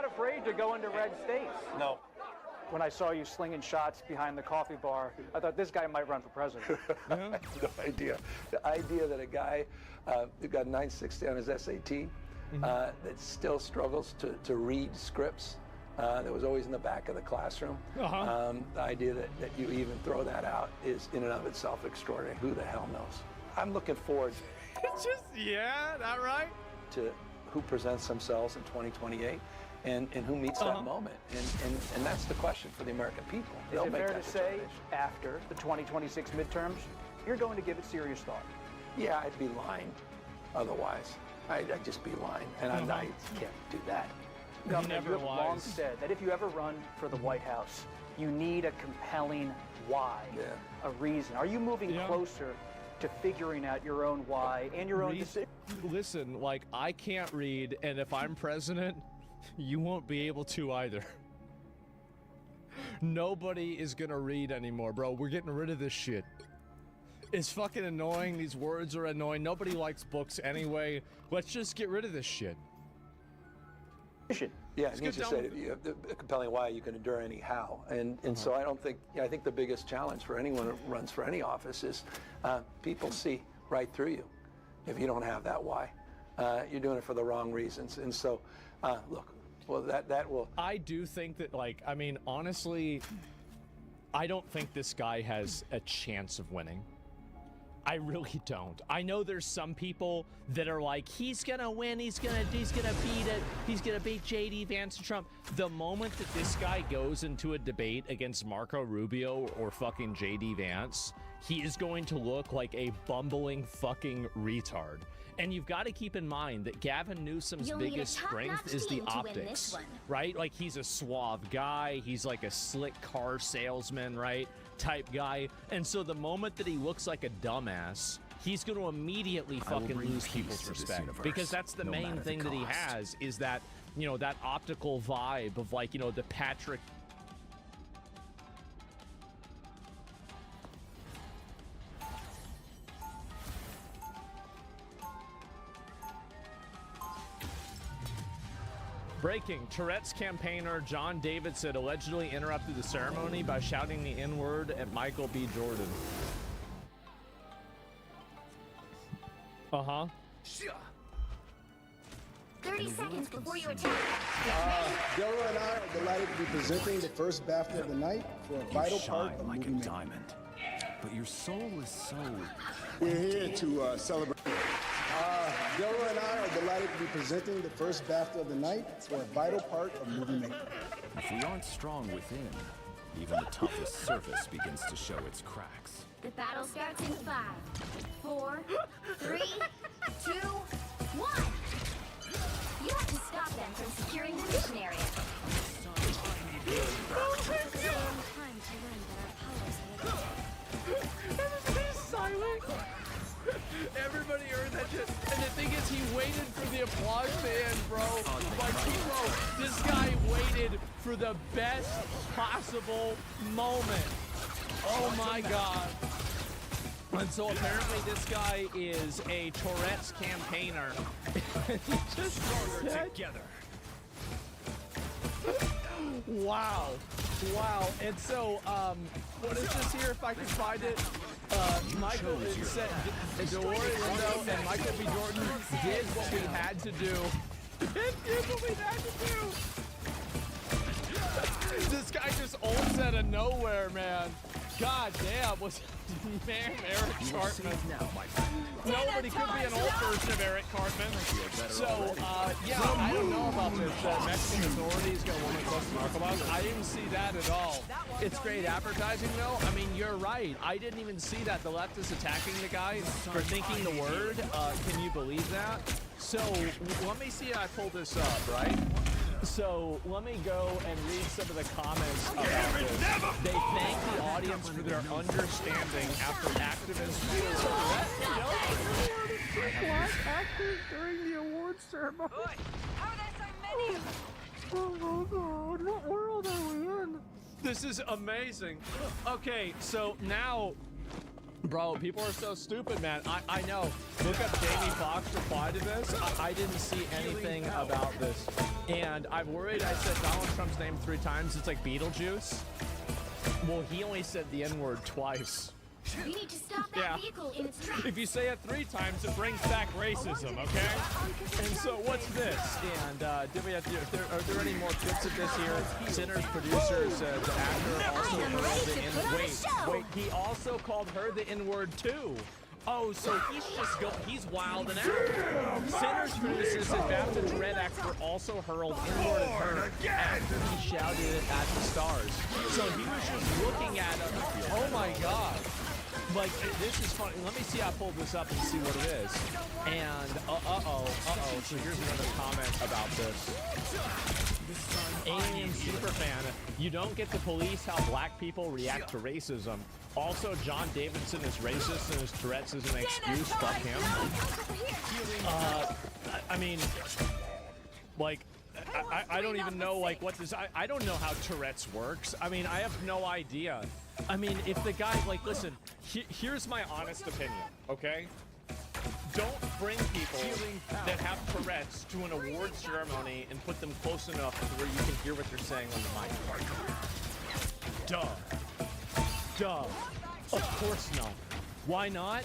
afraid to go into red states. No. When I saw you slinging shots behind the coffee bar, I thought this guy might run for president. No idea. The idea that a guy who got 960 on his SAT that still struggles to read scripts that was always in the back of the classroom. The idea that you even throw that out is in and of itself extraordinary. Who the hell knows? I'm looking forward It's just, yeah, that right? to who presents themselves in 2028 and who meets that moment. And that's the question for the American people. Is it fair to say, after the 2026 midterms, you're going to give it serious thought? Yeah, I'd be lying otherwise. I'd just be lying, and I can't do that. Governor, you never have long lies. said that if you ever run for the White House, you need a compelling why, a reason. Are you moving closer to figuring out your own why and your own decision? Listen, like, I can't read, and if I'm president, you won't be able to either. Nobody is gonna read anymore, bro. We're getting rid of this shit. It's fucking annoying. These words are annoying. Nobody likes books anyway. Let's just get rid of this shit. Yeah, and you just said you have the compelling why you can endure anyhow, and so I don't think. I think the biggest challenge for anyone who runs for any office is people see right through you if you don't have that why. You're doing it for the wrong reasons, and so look. Well, that will. I do think that, like, I mean, honestly, I don't think this guy has a chance of winning. I really don't. I know there's some people that are like, he's gonna win, he's gonna beat it, he's gonna beat JD Vance and Trump. The moment that this guy goes into a debate against Marco Rubio or fucking JD Vance, he is going to look like a bumbling fucking retard. And you've got to keep in mind that Gavin Newsom's biggest strength is the optics, right? Like, he's a suave guy, he's like a slick car salesman, right? Type guy. And so the moment that he looks like a dumbass, he's going to immediately fucking lose people's respect, because that's the main thing that he has, is that, you know, that optical vibe of, like, you know, the Patrick. Breaking. Tourette's campaigner John Davidson allegedly interrupted the ceremony by shouting the N-word at Michael B. Jordan. 30 seconds before you attack. Delroy and I are delighted to be presenting the first BAFTA of the night for a vital part of like a movie diamond, but your soul is so. We're here to celebrate. Delroy and I are delighted to be presenting the first BAFTA of the night for a vital part of movie making. If we aren't strong within, even the toughest surface begins to show its cracks. The battle starts in 5, 4, 3, 2, 1. You have to stop them from securing the mission area. Silent. Everybody heard that shit. And the thing is, he waited for the applause to end, bro. Like, bro, this guy waited for the best possible moment. Oh my god. And so apparently this guy is a Tourette's campaigner. He just said, Together. wow. Wow. And so, what is this here, if I can find it? Michael said, Delroy Lindo and Michael B. Jordan did what we had to do. Did what we had to do. This guy just ults out of nowhere, man. God damn, man, Eric Cartman. Nobody could be an old version of Eric Cartman. So, yeah, I don't know about this. Mexican authorities got a woman close to narcotics. I didn't see that at all. It's great advertising, though. I mean, you're right. I didn't even see that. The left is attacking the guy for thinking the word. Can you believe that? So, let me see. I pull this up, right? So let me go and read some of the comments about this. They thank the audience for their understanding after activists black actors during the awards ceremony. How are there so many? Oh god, what world are we in? This is amazing. Okay, so now Bro, people are so stupid, man. I know. Look up Jamie Foxx reply to this. I didn't see anything about this. And I'm worried I said Donald Trump's name 3 times. It's like Beetlejuice. Well, he only said the N-word twice. We need to stop that vehicle in its tracks. If you say it 3 times, it brings back racism, okay? And so what's this? And did we have to, are there any more clips of this here? Sinners, producers, the actor also called the N-word. Wait, he also called her the N-word too. Oh, so he's wilding out. Sinners, producers, and BAFTA Dread actor also hurled N-word at her after he shouted it at the stars. So he was just looking at her. Oh my God. Like, this is funny. Let me see. I pulled this up and see what it is. And, so here's another comment about this. Alien Superfan, you don't get to police how black people react to racism. Also, John Davidson is racist and his Tourette's is an excuse. Fuck him. I mean, like, I don't even know, like, what this... I don't know how Tourette's works. I mean, I have no idea. I mean, if the guy... Like, listen, here's my honest opinion, okay? Don't bring people that have Tourette's to an award ceremony and put them close enough to where you can hear what they're saying on the mic. Duh. Of course not. Why not?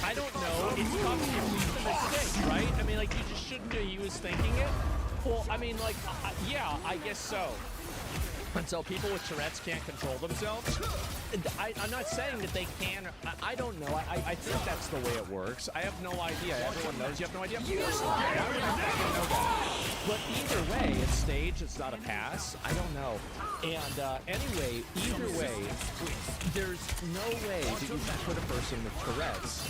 I don't know. It's probably a mistake, right? I mean, like, you just shouldn't do. He was thinking it. Well, I mean, like, yeah, I guess so. And so people with Tourette's can't control themselves. I'm not saying that they can. I don't know. I think that's the way it works. I have no idea. Everyone knows you have no idea. Of course not. Why would I fucking know that? But either way, it's staged. It's not a pass. I don't know. And anyway, either way, there's no way that you can put a person with Tourette's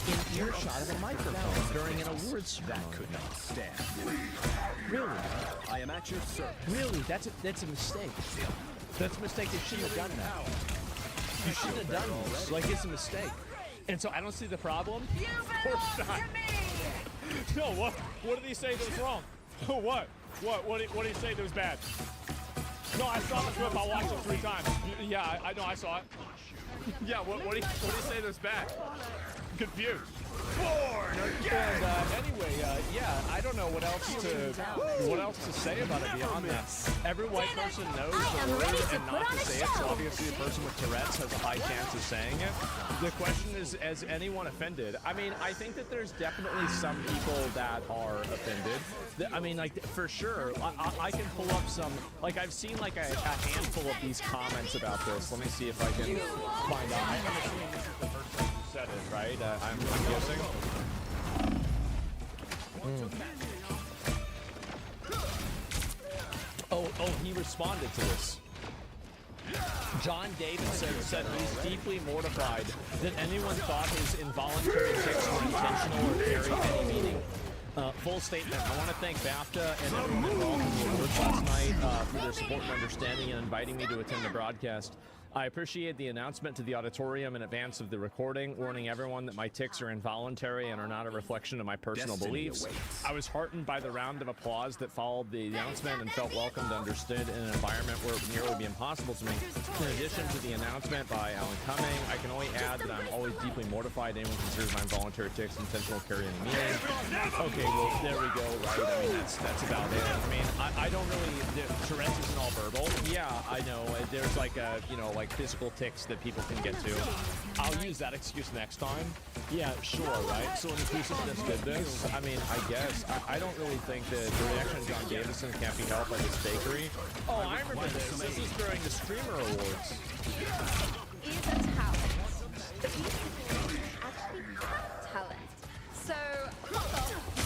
in earshot of a microphone during an awards ceremony. That could not stand. Really? I am at your service. Really? That's a mistake. That's a mistake. They shouldn't have done that. You shouldn't have done this. Like, it's a mistake. And so I don't see the problem. Of course not. No, what did he say that was wrong? What did he say that was bad? No, I saw the clip. I watched it 3 times. Yeah, I know, I saw it. Yeah, what did he say that was bad? Confused. Born again. And anyway, yeah, I don't know what else to say about it beyond that. Every white person knows the word and not to say it, so obviously the person with Tourette's has a high chance of saying it. The question is anyone offended? I mean, I think that there's definitely some people that are offended. I mean, like, for sure, I can pull up some, like, I've seen like a handful of these comments about this. Let me see if I can find out. I'm assuming this is the person who said it, right? I'm guessing. Oh, he responded to this. John Davidson said he's deeply mortified that anyone thought his involuntary tics were intentional or carried any meaning. Full statement. I want to thank BAFTA and everyone involved in the awards last night for their support and understanding and inviting me to attend the broadcast. I appreciate the announcement to the auditorium in advance of the recording, warning everyone that my tics are involuntary and are not a reflection of my personal beliefs. I was heartened by the round of applause that followed the announcement and felt welcomed and understood in an environment where it would nearly be impossible to me. In addition to the announcement by Alan Cumming, I can only add that I'm always deeply mortified anyone considers my involuntary tics intentional carrying meaning. Okay, well, there we go, right? I mean, that's about it. I mean, I don't really... Tourette's isn't all verbal. Yeah, I know. There's like a, you know, like physical tics that people can get to. I'll use that excuse next time. Yeah, sure, right? So inclusiveness did this. I mean, I guess. I don't really think that the reaction of John Davison can't be helped by this fakery. Oh, I remember this. This is during the Streamer Awards. Is a talent. Actually have talent. So,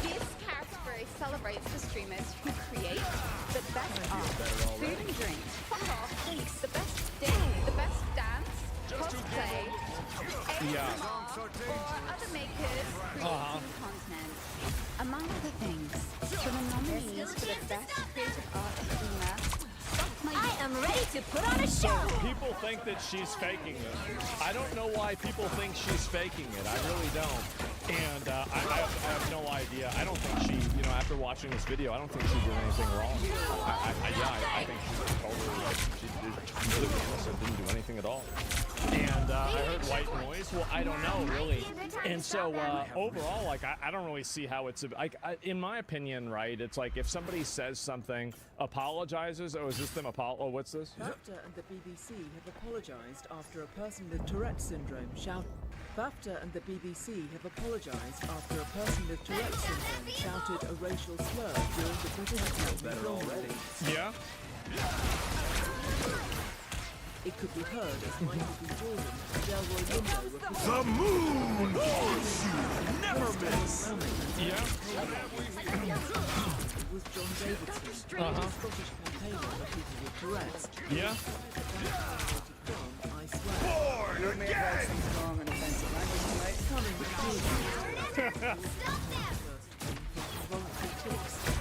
this category celebrates the streamers who create the best art, food and drink, the best the best dance, cosplay, ASMR, or other makers creating content. Among other things, for the nominees for the best creative art streamer, I am ready to put on a show. So people think that she's faking it. I don't know why people think she's faking it. I really don't. And I have no idea. I don't think she, you know, after watching this video, I don't think she did anything wrong. I think she's totally, like, she did completely innocent, didn't do anything at all. And I heard white noise. Well, I don't know, really. And so overall, like, I don't really see how it's, like, in my opinion, right, it's like if somebody says something, apologizes, oh, is this them what's this? BAFTA and the BBC have apologized after a person with Tourette's syndrome BAFTA and the BBC have apologized after a person with Tourette's syndrome shouted a racial slur during the British Academy film release. Yeah? It could be heard as Michael B. Jordan and Delroy Lindo repeated. The moon horseshoe never miss. Yeah? It was John Davidson, a Scottish campaigner for people with Tourette's. Yeah? I swear. You may have had some strong and offensive language tonight.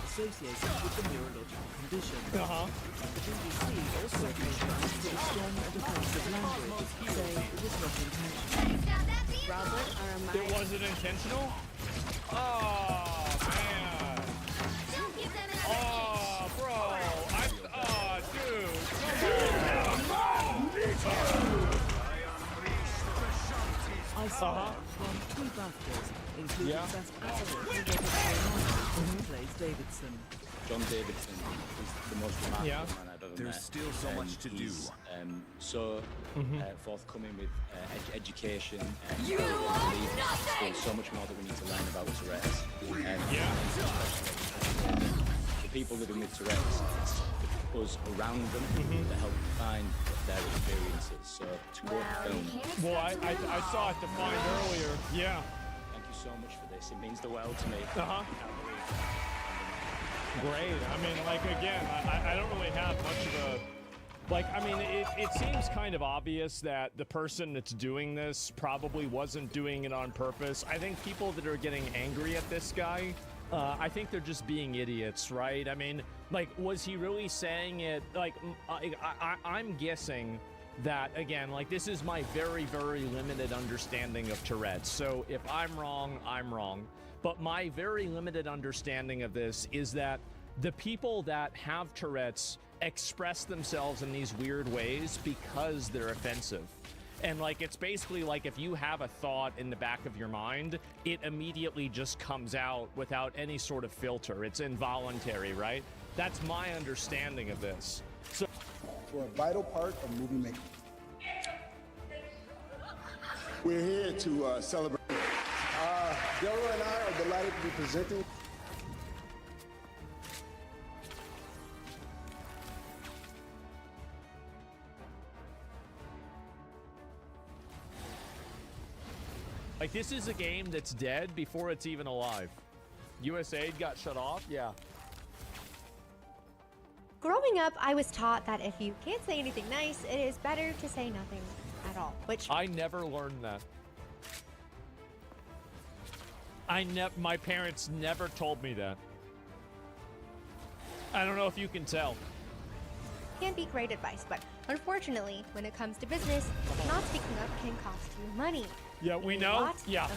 Associated with the neurological condition. The BBC also criticized the strong and offensive language, saying it was not intentional. Robert, It wasn't intentional? Oh, man. don't give them another Oh, bro. Dude, I saw won 2 BAFTAs, including Best Actor for Robert Carolina, plays Davidson. John Davidson is the most remarkable man I've ever met. There's still so much to do. He's so forthcoming with education and You want nothing! There's so much more that we need to learn about Tourette's. The people living with Tourette's, it's us around them that help define their experiences. So to quote the film, Well, I saw it defined earlier. Yeah. thank you so much for this. It means the world to me. Great. I mean, like, again, I don't really have much of a... Like, I mean, it seems kind of obvious that the person that's doing this probably wasn't doing it on purpose. I think people that are getting angry at this guy, I think they're just being idiots, right? I mean, like, was he really saying it? Like, I'm guessing that, again, like, this is my very, very limited understanding of Tourette's. So if I'm wrong, I'm wrong. But my very limited understanding of this is that the people that have Tourette's express themselves in these weird ways because they're offensive. And, like, it's basically like if you have a thought in the back of your mind, it immediately just comes out without any sort of filter. It's involuntary, right? That's my understanding of this. So, for a vital part of movie making. We're here to celebrate. Delroy and I are delighted to be presenting. like, this is a game that's dead before it's even alive. USAID got shut off? Yeah. Growing up, I was taught that if you can't say anything nice, it is better to say nothing at all, which... I never learned that. My parents never told me that. I don't know if you can tell. can be great advice, but unfortunately, when it comes to business, not speaking up can cost you money. Yeah, we know. Lots of money.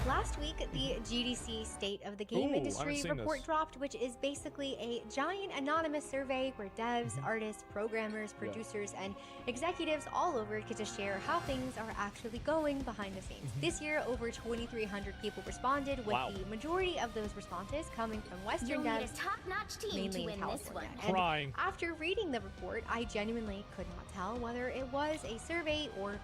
Last week, the GDC State of the Game Industry report dropped, which is basically a giant anonymous survey where devs, artists, programmers, producers, and executives all over get to share how things are actually going behind the scenes. This year, over 2,300 people responded, with the majority of those responses coming from Western devs, a top-notch team mainly to in win California. this one. Crying. After reading the report, I genuinely could not tell whether it was a survey or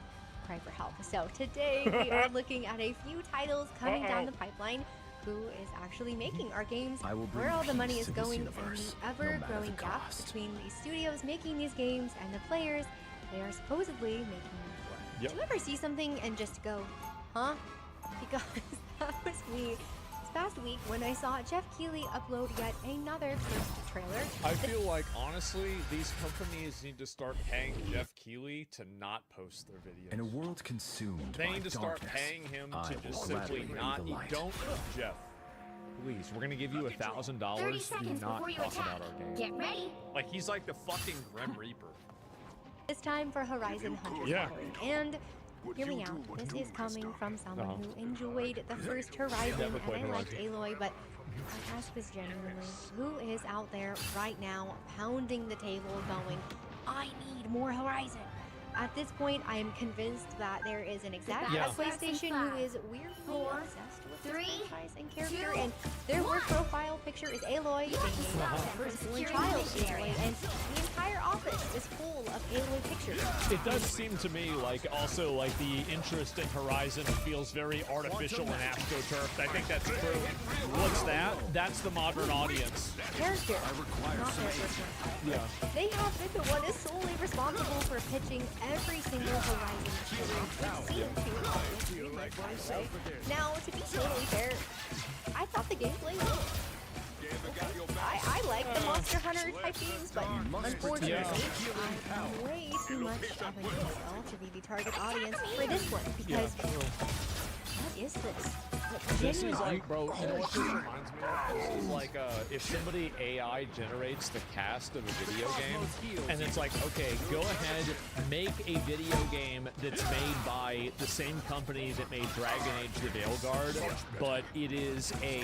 cry for help. So today we are looking at a few titles coming down the pipeline. Who is actually making our games, where all the money is going, and the ever-growing gap between the studios making these games and the players they are supposedly making them for. Do you ever see something and just go, huh? Because that was me this past week when I saw Jeff Keighley upload yet another first trailer. I feel like, honestly, these companies need to start paying Jeff Keighley to not post their videos. In a world consumed They by need to start darkness, paying him I to will just gladly simply bring not the eat. light. Don't, Jeff. Please, we're gonna give you $1,000. 30 Do seconds not before you talk attack. about our game. Get ready. Like, he's like the fucking Grim Reaper. It's time for Horizon Hunter's Gallery, and hear me out. This is coming from someone who enjoyed the first Horizon, and I liked Aloy, but I ask this genuinely, who is out there right now pounding the table going, I need more Horizon. At this point, I am convinced that there is an exec Yeah. at PlayStation who is weirdly Four, obsessed with this three, franchise and character, two, and their work one. profile picture is Aloy. They made members of Securing Child the is area. Aloy, and the entire office is full of Aloy pictures. It does seem to me like also like the interest in Horizon feels very artificial and astroturfed. I think that's true. What's that? That's the modern audience. Character, not their personal. Yeah. They have been the one is solely responsible for pitching every single Horizon series, which seemed to always be like that way. Now, to be totally fair, I thought the gameplay was I like the Monster Hunter type games, but unfortunately, I'm way too much of an incel to be the target audience for this one, because what is this? This is like, bro, you know what this reminds me of? This is like if somebody AI generates the cast of a video game, and it's like, okay, go ahead, make a video game that's made by the same company that made Dragon Age the Veilguard, but it is a,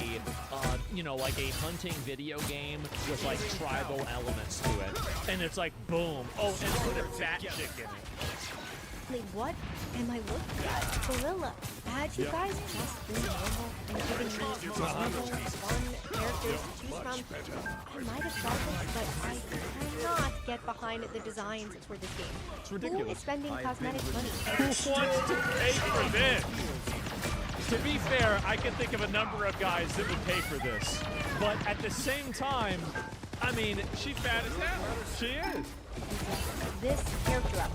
you know, like a hunting video game with like tribal elements to it. And it's like, boom, oh, and put a fat chick in it. Like, what am I looking at? Gorilla. Had you guys just been normal and given me normal, fun characters to choose from, I might have thought this, but I cannot get behind the designs for this game. It's ridiculous. Who is spending cosmetic money? Who wants to pay for this? To be fair, I can think of a number of guys that would pay for this. But at the same time, I mean, she's fat as hell. She is. This character up.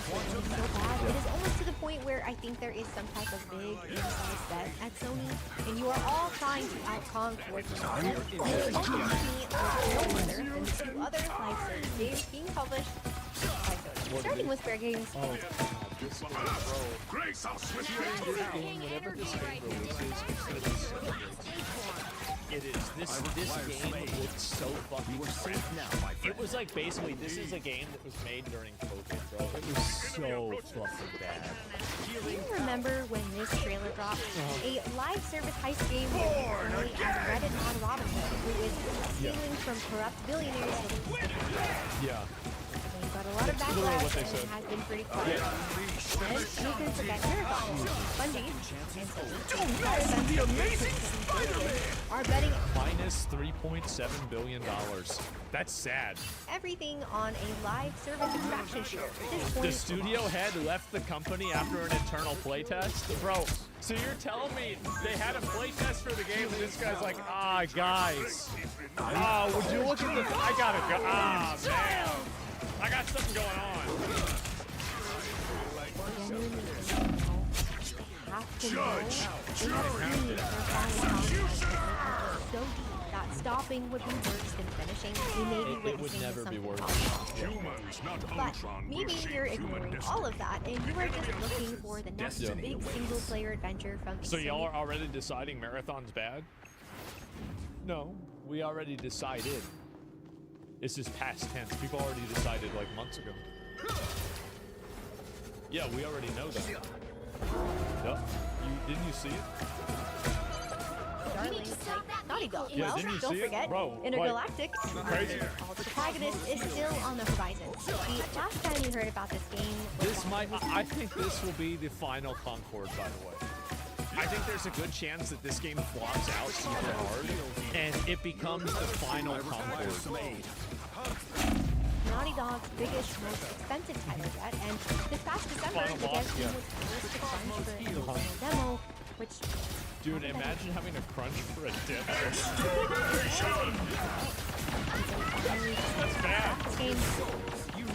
So bad. It is almost to the point where I think there is some type of big inside bet at Sony, and you are all trying to out-concord each other. And the company is no other than the two other live service games being published by Sony, starting with Fair Games. Oh, this game, bro. Grace, I'll switch whenever this game releases, it's gonna be so great. It is. This game looks so fucking crap. It was like basically this is a game that was made during COVID, bro. It was so fucking bad. Do you remember when this trailer dropped? A live service heist game with Sony as Reddit on Robin Hood, who is stealing from corrupt billionaires. Yeah. They've got a lot of backlash and it has been pretty quiet. And you can forget Marathon, Bungie, and The Amazing Spider-Man! are betting Minus $3.7 billion. That's sad. everything on a live service extraction shooter. At this The point, studio head left the company after an internal playtest? Bro, so you're telling me they had a playtest for the game and this guy's like, guys. Would you look at the... I gotta go. Man. I got something going on. so deep that stopping would be worse than finishing. We may be witnessing It would never be something worse. else. But maybe you're ignoring all of that, and you are just looking for the next big single-player adventure from So y'all Sony. are already deciding Marathon's bad? No, we already decided. It's just past tense. People already decided like months ago. Yeah, we already know that. Yep. Didn't you see it? Darling, like Naughty Dog. Yeah, Well, didn't you don't see it? forget, Bro, Intergalactic, crazy. all the protagonist is still on the horizon. The last time you heard about this game was This might. I think this will be the final Concord, by the way. I think there's a good chance that this game flops out super hard, and it becomes the final Concord. Naughty Dog's biggest, most expensive title yet, and this past December, Final the boss, game yeah. was forced to crunch for a final demo, which... Dude, imagine having to crunch for a dip. That's bad. This game...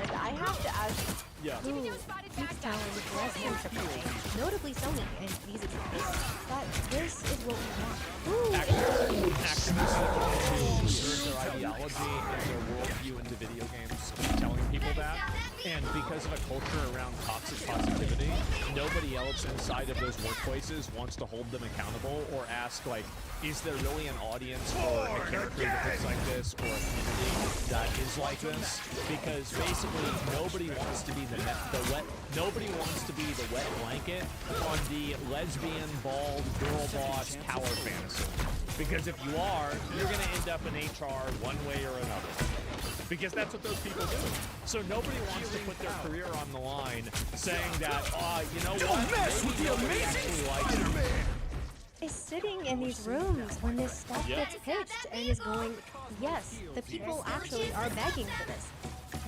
And I have to ask... Yeah. Who keeps telling less than AAA, notably Sony and these examples, but this is what we want. Activists to insert their ideology and their worldview into video games, telling people that, and because of a culture around toxic positivity, nobody else inside of those workplaces wants to hold them accountable or ask, like, is there really an audience for a character that looks like this or a community that is like this? Because basically nobody wants to be nobody wants to be the wet blanket on the lesbian, bald, girl boss power fantasy. Because if you are, you're going to end up in HR one way or another. Because that's what those people do. So nobody wants to put their career on the line saying that, you know what? Maybe nobody actually likes it. Is sitting in these rooms when this stuff gets pitched and is going, yes, the people actually are begging for this.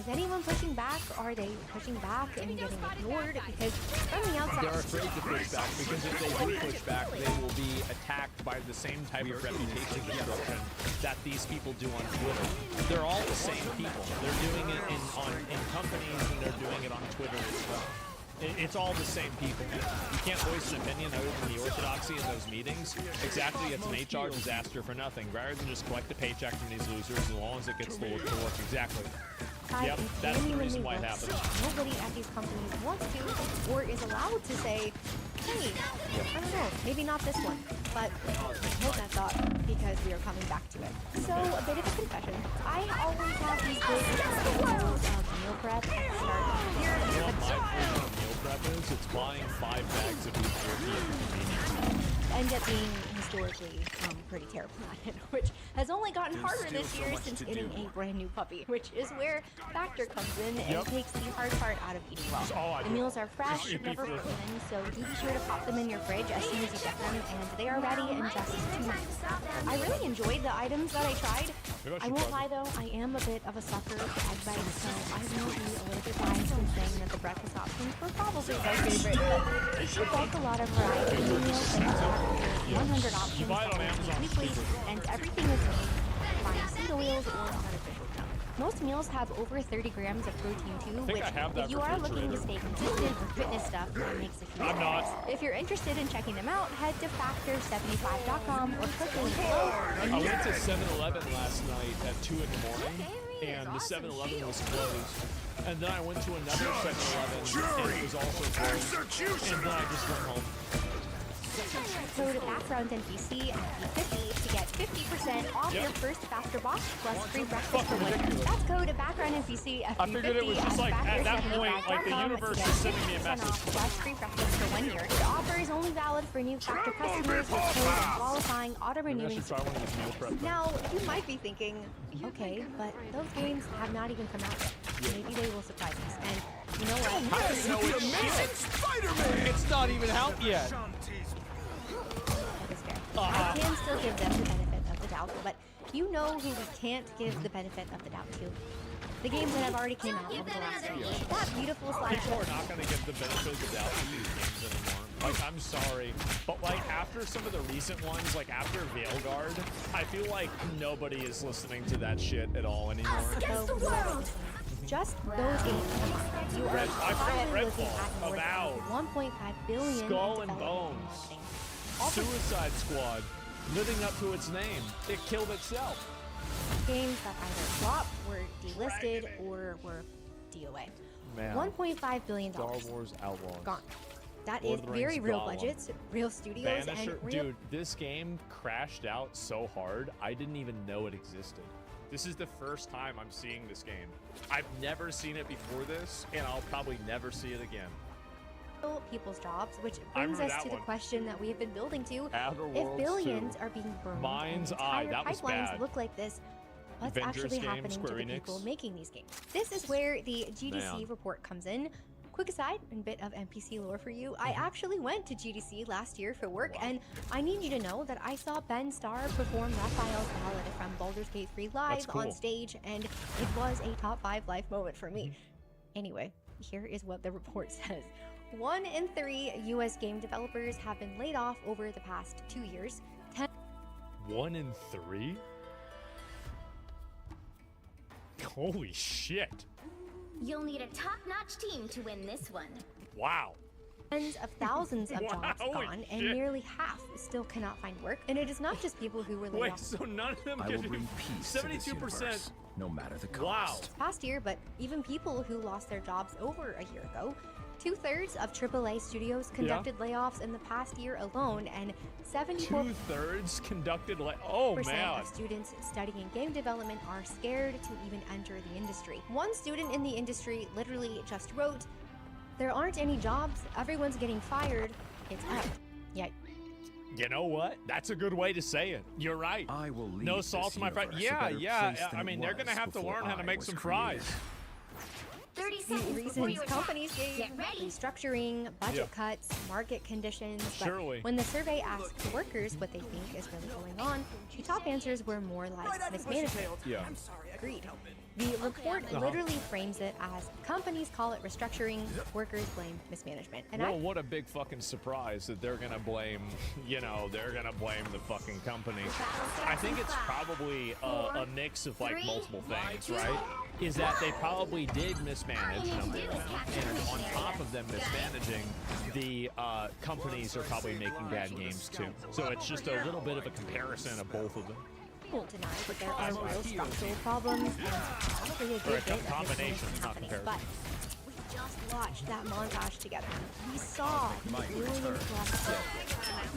Is anyone pushing back? Are they pushing back and getting ignored? Because from the outside... They're afraid to push back because if they do push back, they will be attacked by the same type of reputation destruction that these people do on Twitter. They're all the same people. They're doing it in companies and they're doing it on Twitter as well. It's all the same people. You can't voice an opinion other than the orthodoxy in those meetings. Exactly, it's an HR disaster for nothing, rather than just collect a paycheck from these losers as long as it gets to work. Exactly. Yep, that's the reason why it happens. Nobody at these companies wants to or is allowed to say, hey, I don't know, maybe not this one, but hold that thought because we are coming back to it. So, a bit of a confession. I always have these big goals of meal prep at the start of the year. You know what my version of meal prep is? It's buying 5 bags of beef jerky at the convenience store. End up being historically pretty terrible at it, which has only gotten harder this year since getting a brand new puppy, which is where Factor comes in and takes the hard part out of eating well. The meals are fresh, never frozen, so do be sure to pop them in your fridge as soon as you get them, and they are ready in just 2 minutes. I really enjoyed the items that I tried. I won't lie though, I am a bit of a sucker for egg bites, so I will be a little bit biased in saying that the breakfast options were probably my favorite, but they should bulk a lot of variety in the meals. They have 100 options weekly, and everything is made by seed oils or artificial stuff. Most meals have over 30 grams of protein too, which if you are looking to stay consistent with fitness stuff, that makes a huge difference. If you're interested in checking them out, head to factor75.com or click the link below. I went to 7-Eleven last night at 2 in the morning, and the 7-Eleven was closed. And then I went to another 7-Eleven, and it was also closed. And then I just went home. Code background NPC and P50 to get 50% off your first Factor box plus free breakfast for one. That's code background NPC at P50. I figured it was just like at that point, like the universe is sending me a message. Plus free breakfast for 1 year. The offer is only valid for new Factor customers with code and qualifying auto-renewing. Now, you might be thinking, okay, but those games have not even come out yet. Maybe they will surprise us. And you know what? How do you know it's Amazing Spider-Man? It's not even out yet. I can still give them the benefit of the doubt, but you know who we can't give the benefit of the doubt to. The games that have already came out over the last 3 years. That beautiful slideshow. People are not going to give the benefit of the doubt to these games anymore. Like, I'm sorry, but like after some of the recent ones, like after Veilguard, I feel like nobody is listening to that shit at all anymore. Just those games. You are probably looking at more than 1.5 billion Skull and Bones. Suicide Squad, living up to its name. It killed itself. Games that either flopped, were delisted, or were DOA. Man. $1.5 billion. Star Wars Outlaws. Gone. That is very real budgets, real studios, and real... Dude, this game crashed out so hard, I didn't even know it existed. This is the first time I'm seeing this game. I've never seen it before this, and I'll probably never see it again. People's jobs, which brings us to the question that we have been building to. If billions are being burned and entire pipelines look like this, what's actually happening to the people making these games? This is where the GDC report comes in. Quick aside, and bit of NPC lore for you, I actually went to GDC last year for work, and I need you to know that I saw Ben Starr perform Raphael's Ballad from Baldur's Gate 3 live on stage, and it was a top 5 life moment for me. Anyway, here is what the report says. 1 in 3 US game developers have been laid off over the past 2 years. 1 in 3? Holy shit. You'll need a top-notch team to win this one. Wow. Tens of thousands of jobs gone, and nearly half still cannot find work. And it is not just people who were laid off. Wait, so none of them I will bring peace 72% no matter the cost. Wow. Past year, but even people who lost their jobs over a year ago. 2/3 of AAA studios conducted layoffs in the past year alone, and 74% 2/3 conducted oh man. of students studying game development are scared to even enter the industry. One student in the industry literally just wrote, "There aren't any jobs, everyone's getting fired, it's up." Yet You know what? That's a good way to say it. You're right. I will leave No this salt, my friend. universe a Yeah, better yeah. place than I it mean, they're gonna was have to before learn how to I make was some created. fries. 30 the seconds before reasons you attack. companies gave Get ready. restructuring, budget Yeah. cuts, market conditions, but Surely. when the survey asked workers what they think is really going on, the top answers were more like mismanagement. Yeah. Agreed. The report literally frames it as companies call it restructuring, workers blame mismanagement. And Well, what a big fucking surprise that they're gonna blame, they're gonna blame the fucking company. I think it's probably a mix of like multiple things, right? Is that they probably did mismanage, number one, and on top of them mismanaging, the companies are probably making bad games too. So it's just a little bit of a comparison of both of them. won't deny that there are real structural problems and probably a good bit of combination, mismanagement not happening. comparison. But we just watched that montage together. We saw the brilliant philosophy.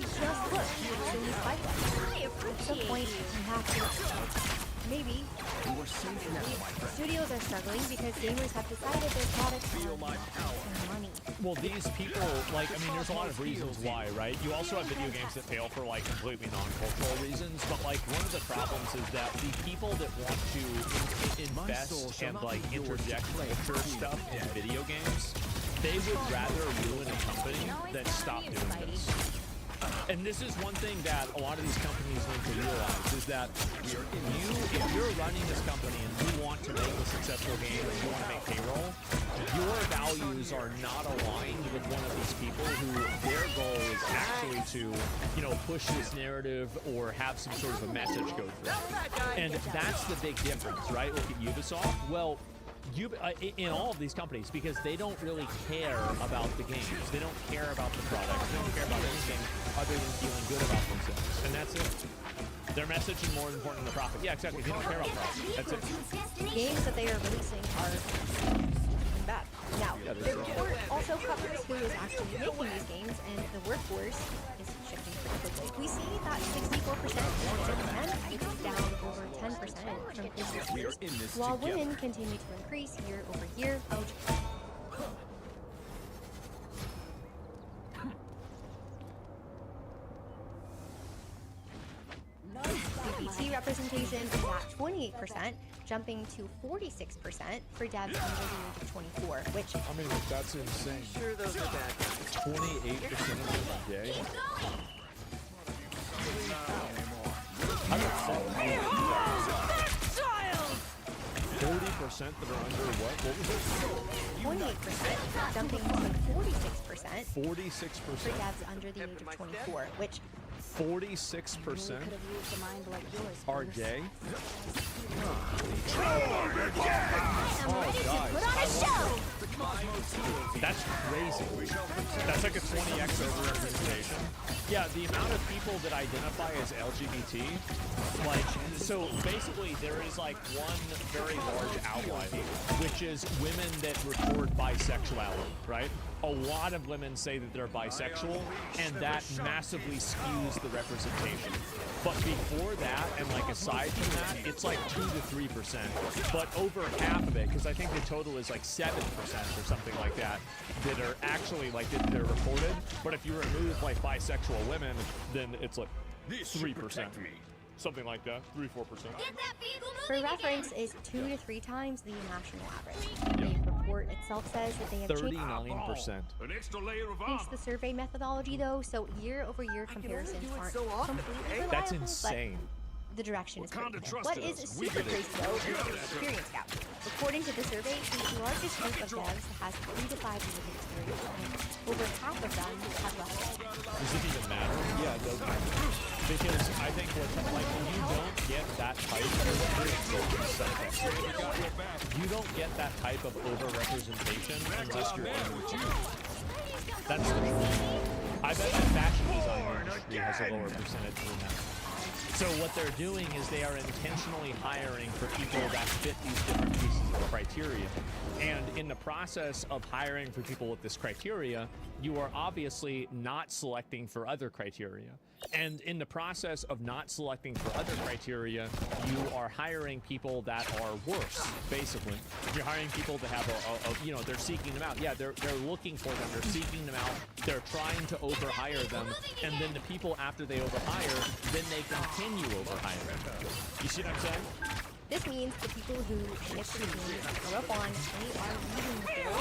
Just look at the new pipeline. At some point, you have to maybe studios are struggling because gamers have decided their products are not making money. Well, these people, like, I mean, there's a lot of reasons why, right? You also have video games that fail for, like, completely non-cultural reasons, but, like, one of the problems is that the people that want to invest and, like, interject culture stuff in video games, they would rather ruin a company than stop doing this. And this is one thing that a lot of these companies need to realize is that if you're running this company and you want to make a successful game and you want to make payroll, your values are not aligned with one of these people who their goal is actually to, push this narrative or have some sort of a message go through. And that's the big difference, right? Look at Ubisoft. Well, in all of these companies, because they don't really care about the games. They don't care about the product. They don't care about anything other than feeling good about themselves. And that's it. Their message is more important than the profit. Yeah, exactly. They don't care about profit. That's it. The games that they are releasing are bad. Now, the report also covers who is actually making these games, and the workforce is shifting pretty quickly. We see that 64% men, it's down over 10% from previous years, while women continue to increase year over year. BBC representation is at 28%, jumping to 46% for devs under the age of 24, which... I mean, that's insane. Sure, those are bad. 28% of them are gay? I don't know. 40% that are under what? What was it? 28%, jumping to 46%. 46%? For devs under the age of 24, which... 46% are gay? That's crazy. That's like a 20x overrepresentation. Yeah, the amount of people that identify as LGBT, so basically there is like one very large outlier, which is women that report bisexuality, right? A lot of women say that they're bisexual, and that massively skews the representation. But before that, and like aside from that, it's like 2 to 3%. But over half of it, because I think the total is like 7% or something like that, that are actually like that they're reported. But if you remove like bisexual women, then it's like 3%. Something like that, 3-4%. For reference, is 2 to 3 times the national average. The report itself says that they have 39%. changed the survey methodology, though, so year-over-year comparisons aren't completely reliable. That's insane. The direction is pretty clear. What is super crazy, though, is the experience gap. According to the survey, the largest group of devs has 3 to 5 years of experience, and over half of them have less than 10. Does it even matter? Yeah, it does matter. Because I think when you don't get that type of you don't get that type of over-representation unless you're under. That's the I bet the fashion design industry has a lower percentage than that. So what they're doing is they are intentionally hiring for people that fit these different pieces of criteria. And in the process of hiring for people with this criteria, you are obviously not selecting for other criteria. And in the process of not selecting for other criteria, you are hiring people that are worse, basically. You're hiring people to have you know, they're seeking them out. Yeah, they're looking for them, they're seeking them out, they're trying to overhire them, and then the people after they overhire, then they continue overhiring. You see what I'm saying? This means the people who shift the games grow up on, they are leaving the field,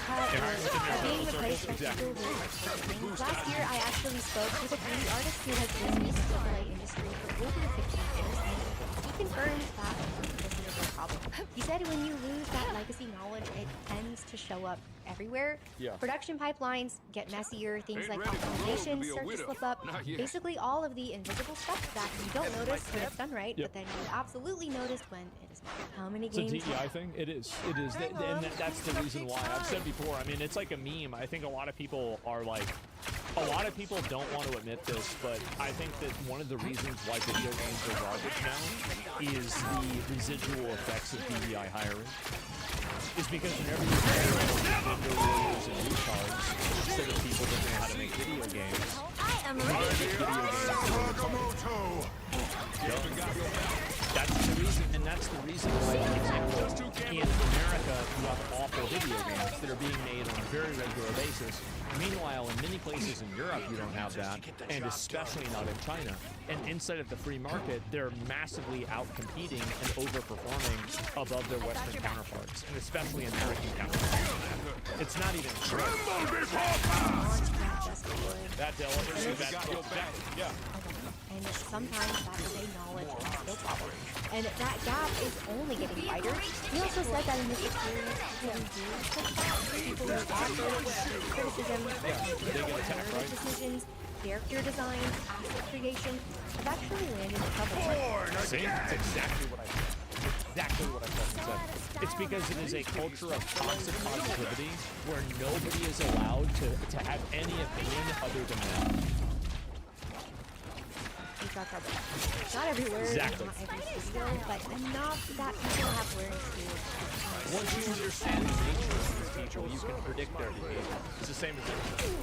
cut, or are being replaced by people who are switching. Last year, I actually spoke with a 3D artist who has been in the AAA industry for over 15 years, and he confirmed that this is a real problem. He said when you lose that legacy knowledge, it tends to show up everywhere. Yeah. Production pipelines get messier, things like optimization start to slip up. Basically, all of the invisible stuff that you don't notice when it's done right, but then you absolutely noticed when it is not. How many games? It's a DEI thing? It is. It is. That's the reason why. I've said before, I mean, it's like a meme. I think a lot of people are like, a lot of people don't want to admit this, but I think that one of the reasons why video games are garbage now is the residual effects of DEI hiring. Is because whenever you hire gender warriors and retards instead of people that know how to make video games, that's the reason, and that's the reason why, for example, in America, you have awful video games that are being made on a very regular basis. Meanwhile, in many places in Europe, you don't have that, and especially not in China. And inside of the free market, they're massively out-competing and overperforming above their Western counterparts, and especially American counterparts. It's not even true. That delivers that exactly, yeah. And sometimes that is a knowledge and skill problem. And that gap is only getting wider. He also said that in his experience, people who do people who offer criticism, narrative decisions, character design, asset creation, have actually landed in trouble. See? That's exactly what I said. Exactly what I said. It's because it is a culture of toxic positivity where nobody is allowed to have any opinion other than them. Not everywhere, exactly. not every studio, but enough that people have learned to. Once you understand the nature of these people, you can predict their behavior. It's the same as anything.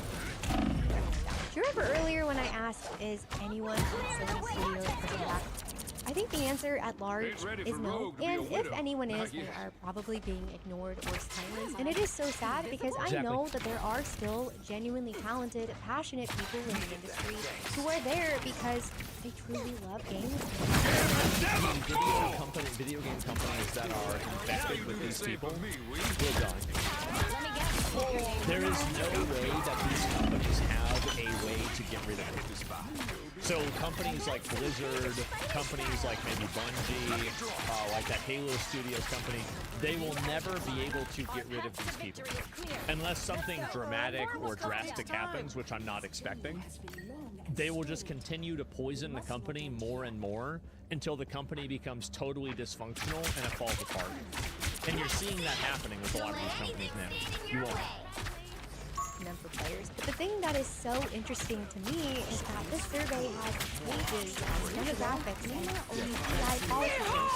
Do you remember earlier when I asked, is anyone at Sony Studios pushing back? I think the answer at large is no, and if anyone is, they are probably being ignored or silenced. And it is so sad because I know that there are still genuinely talented, passionate people in the industry who are there because they truly love games. Video game companies that are infected with these people will die. There is no way that these companies have a way to get rid of it. So companies like Blizzard, companies like maybe Bungie, like that Halo Studios company, they will never be able to get rid of these people. Unless something dramatic or drastic happens, which I'm not expecting. They will just continue to poison the company more and more until the company becomes totally dysfunctional and it falls apart. And you're seeing that happening with a lot of these companies now. You won't. Them for players. But the thing that is so interesting to me is that this survey has pages on demographics and AI policies,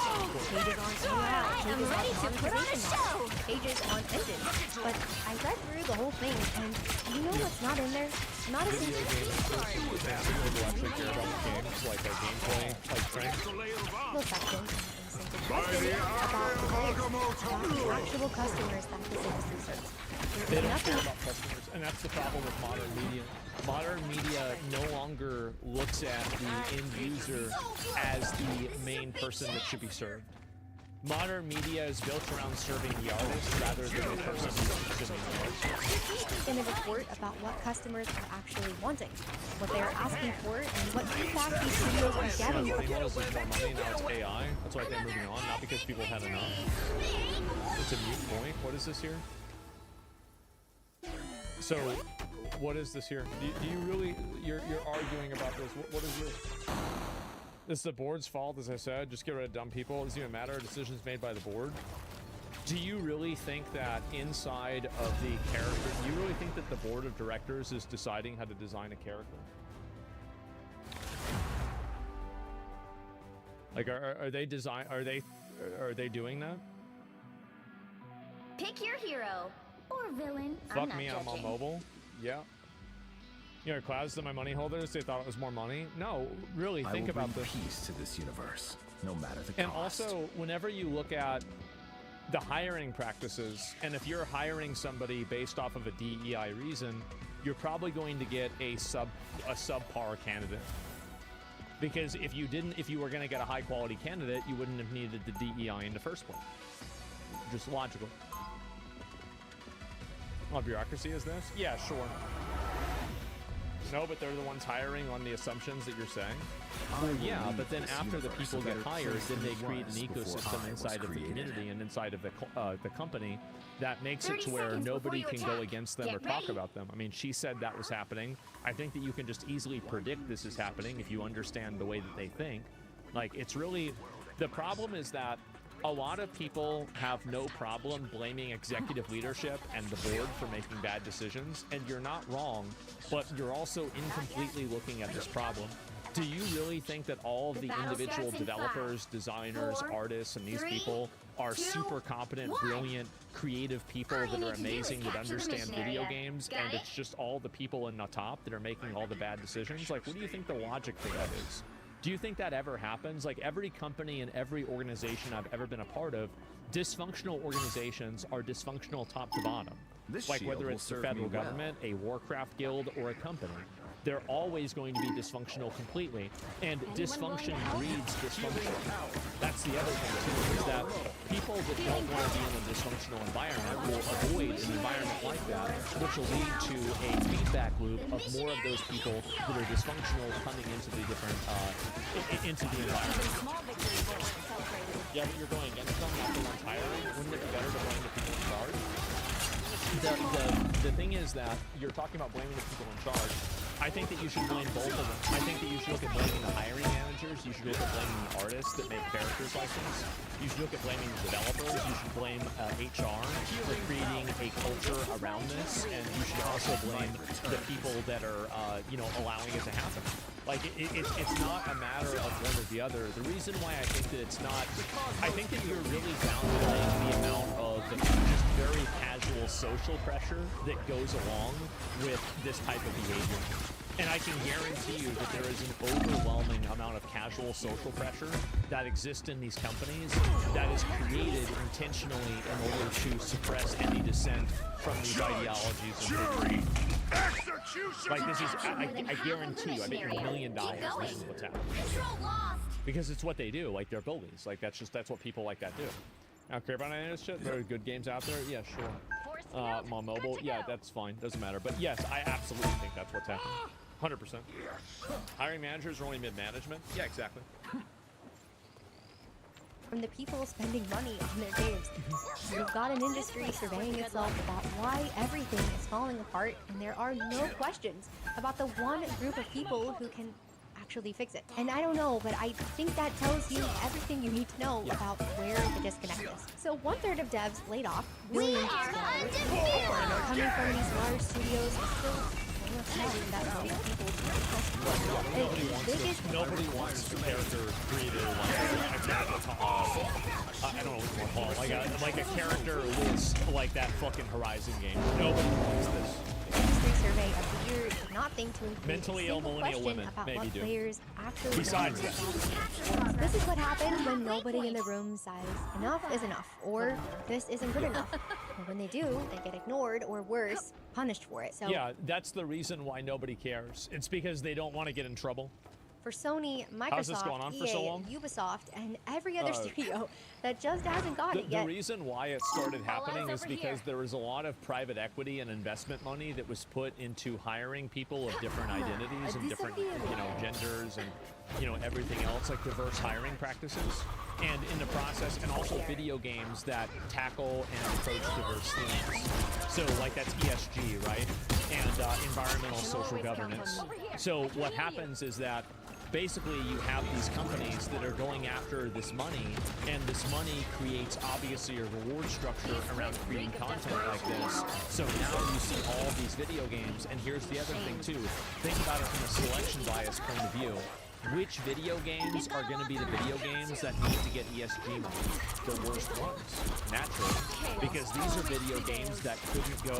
pages on AI, pages on monetization, pages on engines. But I read through the whole thing, and you know what's not in there? Not a single thing. Actually care about the games, like a gameplay, like strength. No section. About the actual customers that this industry serves. They don't care about customers, and that's the problem with modern media. Modern media no longer looks at the end user as the main person that should be served. Modern media is built around serving the artist rather than the person who's consuming the artist. In a report about what customers are actually wanting, what they are asking for, and what feedback these studios are getting. More money, now it's AI. That's why they're moving on, not because people had enough. It's a mute point. What is this here? So, what is this here? Do you really? You're arguing about this? What is this? This is the board's fault, as I said. Just get rid of dumb people. It doesn't even matter. Decisions made by the board. Do you really think that inside of the character, do you really think that the board of directors is deciding how to design a character? Like, are they doing that? Pick your hero or villain. I'm Fuck not me, I'm on judging. mobile. Yeah. You know, clouds to my money holders, they thought it was more money. No, really, think about this. Peace to this universe, no matter the cost. And also, whenever you look at the hiring practices, and if you're hiring somebody based off of a DEI reason, you're probably going to get a subpar candidate. Because if you were going to get a high quality candidate, you wouldn't have needed the DEI in the first place. Just logical. Oh, bureaucracy is this? Yeah, sure. No, but they're the ones hiring on the assumptions that you're saying. Yeah, but then after the people get hired, then they create an ecosystem inside of the community and inside of the company that makes it to where nobody can go against them or talk about them. I mean, she said that was happening. I think that you can just easily predict this is happening if you understand the way that they think. Like, it's really... The problem is that a lot of people have no problem blaming executive leadership and the board for making bad decisions, and you're not wrong, but you're also incompletely looking at this problem. Do you really think that all of the individual developers, designers, artists, and these people are super competent, brilliant, creative people that are amazing, that understand video games, and it's just all the people in the top that are making all the bad decisions? Like, what do you think the logic for that is? Do you think that ever happens? Like, every company and every organization I've ever been a part of, dysfunctional organizations are dysfunctional top to bottom. Like, whether it's the federal government, a Warcraft guild, or a company, they're always going to be dysfunctional completely. And dysfunction breeds dysfunction. That's the other thing, too, is that people that don't want to be in a dysfunctional environment will avoid an environment like that, which will lead to a feedback loop of more of those people that are dysfunctional coming into the different, into the environment. Yeah, but you're going against them, not the ones hiring. Wouldn't it be better to blame the people in charge? The thing is that you're talking about blaming the people in charge. I think that you should blame both of them. I think that you should look at blaming the hiring managers. You should look at blaming the artists that make characters like this. You should look at blaming the developers. You should blame HR for creating a culture around this. And you should also blame the people that are, allowing it to happen. Like, it's not a matter of one or the other. The reason why I think that it's not, I think that you're really downplaying the amount of just very casual social pressure that goes along with this type of behavior. And I can guarantee you that there is an overwhelming amount of casual social pressure that exists in these companies that is created intentionally in order to suppress any dissent from these ideologies and theories. Like, this is, I guarantee you, I bet you $1 million this is what's happening. Because it's what they do, like, they're bullies. Like, that's what people like that do. I don't care about any of this shit. There are good games out there. Yeah, sure. I'm on mobile. Yeah, that's fine. Doesn't matter. But yes, I absolutely think that's what's happening. 100%. Hiring managers are only mid-management. Yeah, exactly. From the people spending money on their games. We've got an industry surveying itself about why everything is falling apart, and there are no questions about the one group of people who can actually fix it. And I don't know, but I think that tells you everything you need to know about where the disconnect is. So 1/3 of devs laid off, millions of dollars, coming from these large studios is still Nobody wants a character created I don't know what you want to call it, like a character list like that fucking Horizon game. Nobody wants this. Survey of the year did not think to include mentally ill millennial women about maybe what do. Players actually Besides this is what happens when nobody in the room says enough is enough, or this isn't good enough. And when they do, they get ignored, or worse, punished for it. So yeah, that's the reason why nobody cares. It's because they don't want to get in trouble. For Sony, Microsoft, how's this going on for EA, so long? Ubisoft, and every other studio that just hasn't got it yet. The reason why it started happening is because there was a lot of private equity and investment money that was put into hiring people of different identities and different, genders and, everything else, like diverse hiring practices. And in the process, and also video games that tackle and approach diverse themes. So, like, that's ESG, right? And environmental social governance. So what happens is that basically you have these companies that are going after this money, and this money creates obviously a reward structure around creating content like this. So now you see all these video games, and here's the other thing too. Think about it from a selection bias point of view. which video games are going to be the video games that need to get ESG money? The worst ones, naturally, because these are video games that couldn't go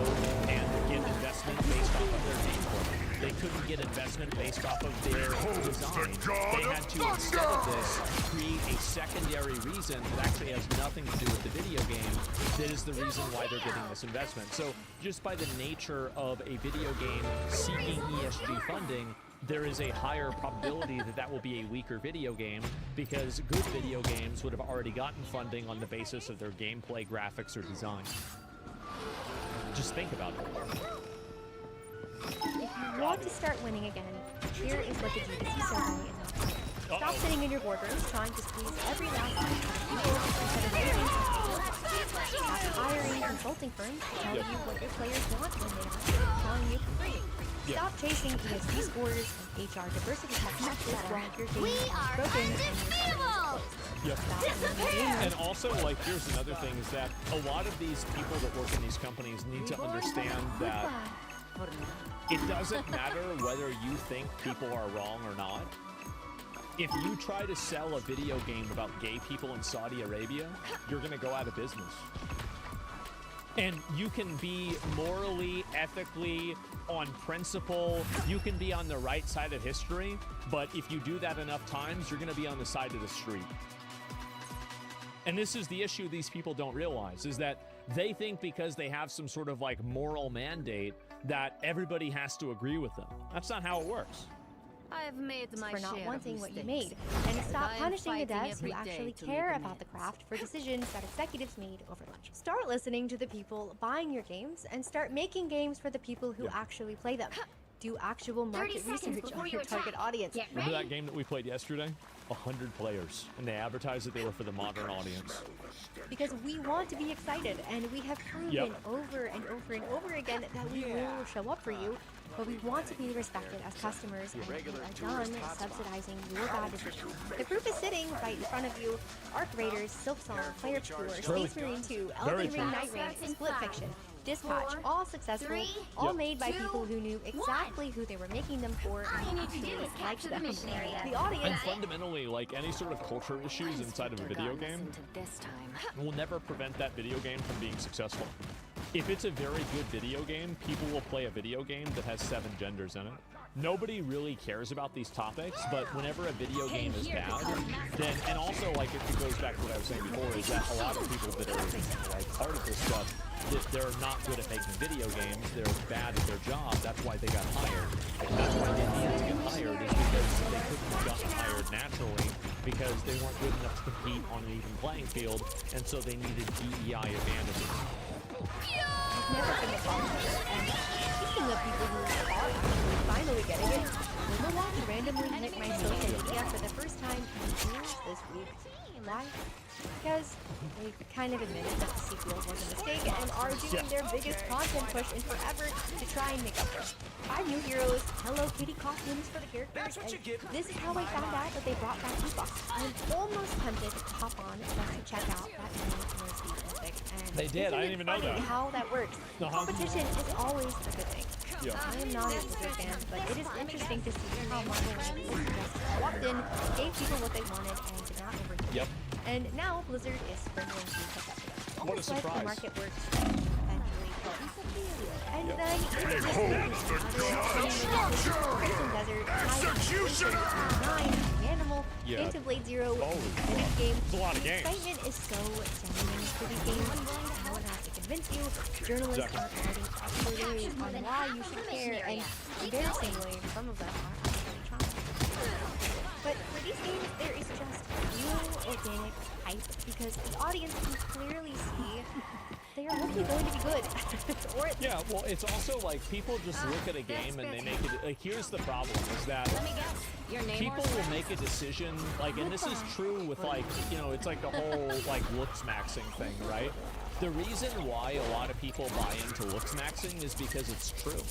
and get investment based off of their gameplay. They couldn't get investment based off of their design. They had to, instead of this, create a secondary reason that actually has nothing to do with the video game that is the reason why they're getting this investment. So just by the nature of a video game seeking ESG funding, there is a higher probability that that will be a weaker video game because good video games would have already gotten funding on the basis of their gameplay, graphics, or design. Just think about it. If you want to start winning again, here is what the BBC survey is offering. Stop sitting in your boardrooms trying to squeeze every last bit out of people instead of raising Stop hiring consulting firms to tell you what your players want when they are telling you for free. Stop chasing ESG scores and HR diversity practices while your game is broken and your And also, like, here's another thing is that a lot of these people that work in these companies need to understand that it doesn't matter whether you think people are wrong or not. If you try to sell a video game about gay people in Saudi Arabia, you're going to go out of business. And you can be morally, ethically, on principle, you can be on the right side of history, but if you do that enough times, you're going to be on the side of the street. And this is the issue these people don't realize, is that they think because they have some sort of like moral mandate that everybody has to agree with them. That's not how it works. I've made my for not share wanting of what you mistakes. made, and stop I am punishing the fighting devs who every actually day to care make about the amends. craft for decisions that executives made over lunch. Start listening to the people buying your games and start making games for the people who actually play them. Do actual market research on your target audience. Remember that game that we played yesterday? 100 players, and they advertised that they were for the modern audience. Because we want to be excited, and we have proven over and over and over again that we will show up for you, but we want to be respected as customers, and we are done subsidizing your bad decisions. The proof is sitting right in front of you. Arc Raiders, Silksong, Fire Explorer, Space Marine 2, Elden Ring Night Rain, Split Fiction, Dispatch, all successful, all made by people who knew exactly who they were making them for and actually liked them. The audience... And fundamentally, like any sort of culture issues inside of a video game will never prevent that video game from being successful. If it's a very good video game, people will play a video game that has 7 genders in it. Nobody really cares about these topics, but whenever a video game is bad, then, and also like it goes back to what I was saying before, is that a lot of people that are like part of this stuff, that they're not good at making video games, they're bad at their job, that's why they got hired. And that's why they needed to get hired, is because they couldn't have gotten hired naturally, because they weren't good enough to compete on an even playing field, and so they needed DEI advantages. I've never been a follower, and speaking of people who are actually finally getting it, Milwaukee randomly hit my social media for the first time in years this week. Why? Because they kind of admitted that the sequel was a mistake and are doing their biggest content push in forever to try and make up for it. 5 new heroes, Hello Kitty costumes for the characters, and this is how I found out that they brought back T-Box. I'm almost tempted to hop on just to check out that new Mercy epic. And they did, I didn't even know that. How that works. Competition is always a good thing. I am not a Blizzard fan, but it is interesting to see how Marvel just walked in, gave people what they wanted, and did not overdo. And now Blizzard is sprinkling to catch up to them. What a surprise. Like the market works eventually. And then Executioner! 9, Animal, into Blade Zero, Minute Game. It's a lot of games. The excitement is so genuine for these games. No one has to convince you. Journalists are writing stories on why you should care, and embarrassingly, some of them are actually trying. But for these games, there is just real organic hype because the audience can clearly see they are hopefully going to be good. Yeah, well, it's also like people just look at a game and they make it. Like, here's the problem: is that people will make a decision. Like, and this is true with like, you know, it's like the whole like looks maxing thing, right? The reason why a lot of people buy into looks maxing is because it's true.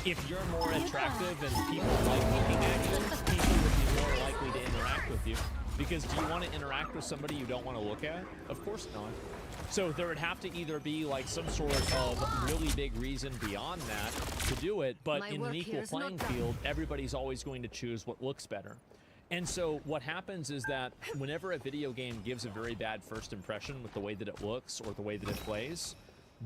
If you're more attractive and people like looking at you, people would be more likely likely to interact with you. Because do you want to interact with somebody you don't want to look at? Of course not. So there would have to either be like some sort of really big reason beyond that to do it, but in an equal playing field, everybody's always going to choose what looks better. And so what happens is that whenever a video game gives a very bad first impression with the way that it looks or the way that it plays,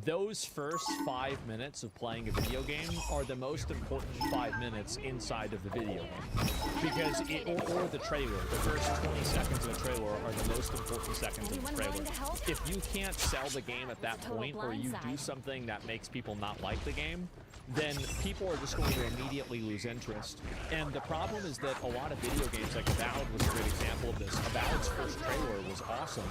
those first 5 minutes of playing a video game are the most important 5 minutes inside of the video game. Because or the trailer, the first 20 seconds of the trailer are the most important seconds of the trailer. If you can't sell the game at that point, or you do something that makes people not like the game, then people are just going to immediately lose interest. And the problem is that a lot of video games, like Avowed was a great example of this. Avowed's first trailer was awesome.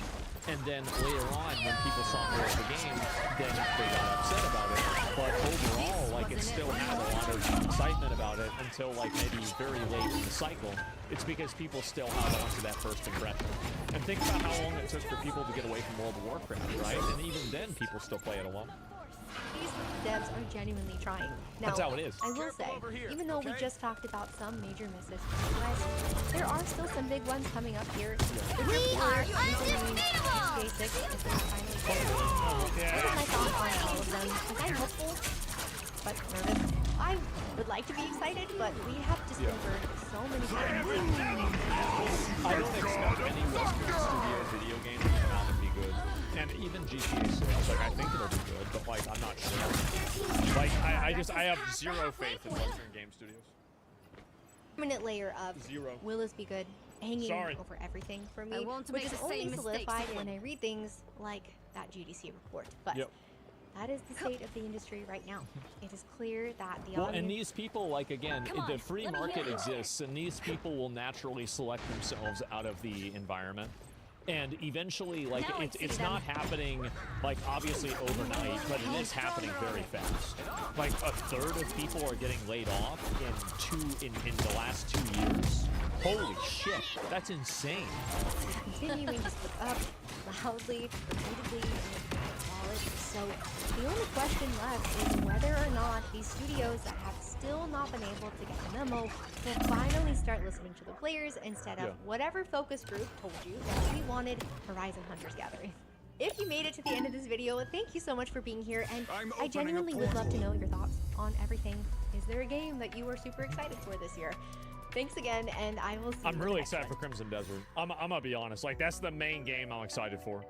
And then later on, when people saw more of the game, then they got upset about it. But overall, like, it still had a lot of excitement about it until, like, maybe very late in the cycle. It's because people still held on to that first impression. And think about how long it took for people to get away from World of Warcraft, right? And even then, people still play it a lot. These devs are genuinely trying. Now, that's how it is. I will say, even though we just talked about some major misses, guys, there are still some big ones coming up here. We are unbeatable! S6 is finally What is my thought on all of them? I'm hopeful, but nervous. I would like to be excited, but we have just been burned so many times. I don't expect any Western studio video game to come out and be good. And even GTA 6, like, I think it'll be good, but, like, I'm not sure. Like, I have zero faith in Western game studios. Permanent layer of will this be good hanging over everything for me, which is only solidified when I read things like that GDC report. But that is the state of the industry right now. It is clear that the audience... and these people, like, again, the free market exists, and these people will naturally select themselves out of the environment. And eventually, like, it's not happening, like, obviously overnight, but it is happening very fast. Like, a third of people are getting laid off in the last 2 years. Holy shit, that's insane. Continuing to speak up loudly, repeatedly, and so the only question left is whether or not these studios that have still not been able to get the memo will finally start listening to the players instead of whatever focus group told you that we wanted Horizon Hunters Gathering. If you made it to the end of this video, thank you so much for being here, and I genuinely would love to know your thoughts on everything. Is there a game that you are super excited for this year? Thanks again, and I will see you. I'm really excited for Crimson Desert. I'm gonna be honest, like, that's the main game I'm excited for.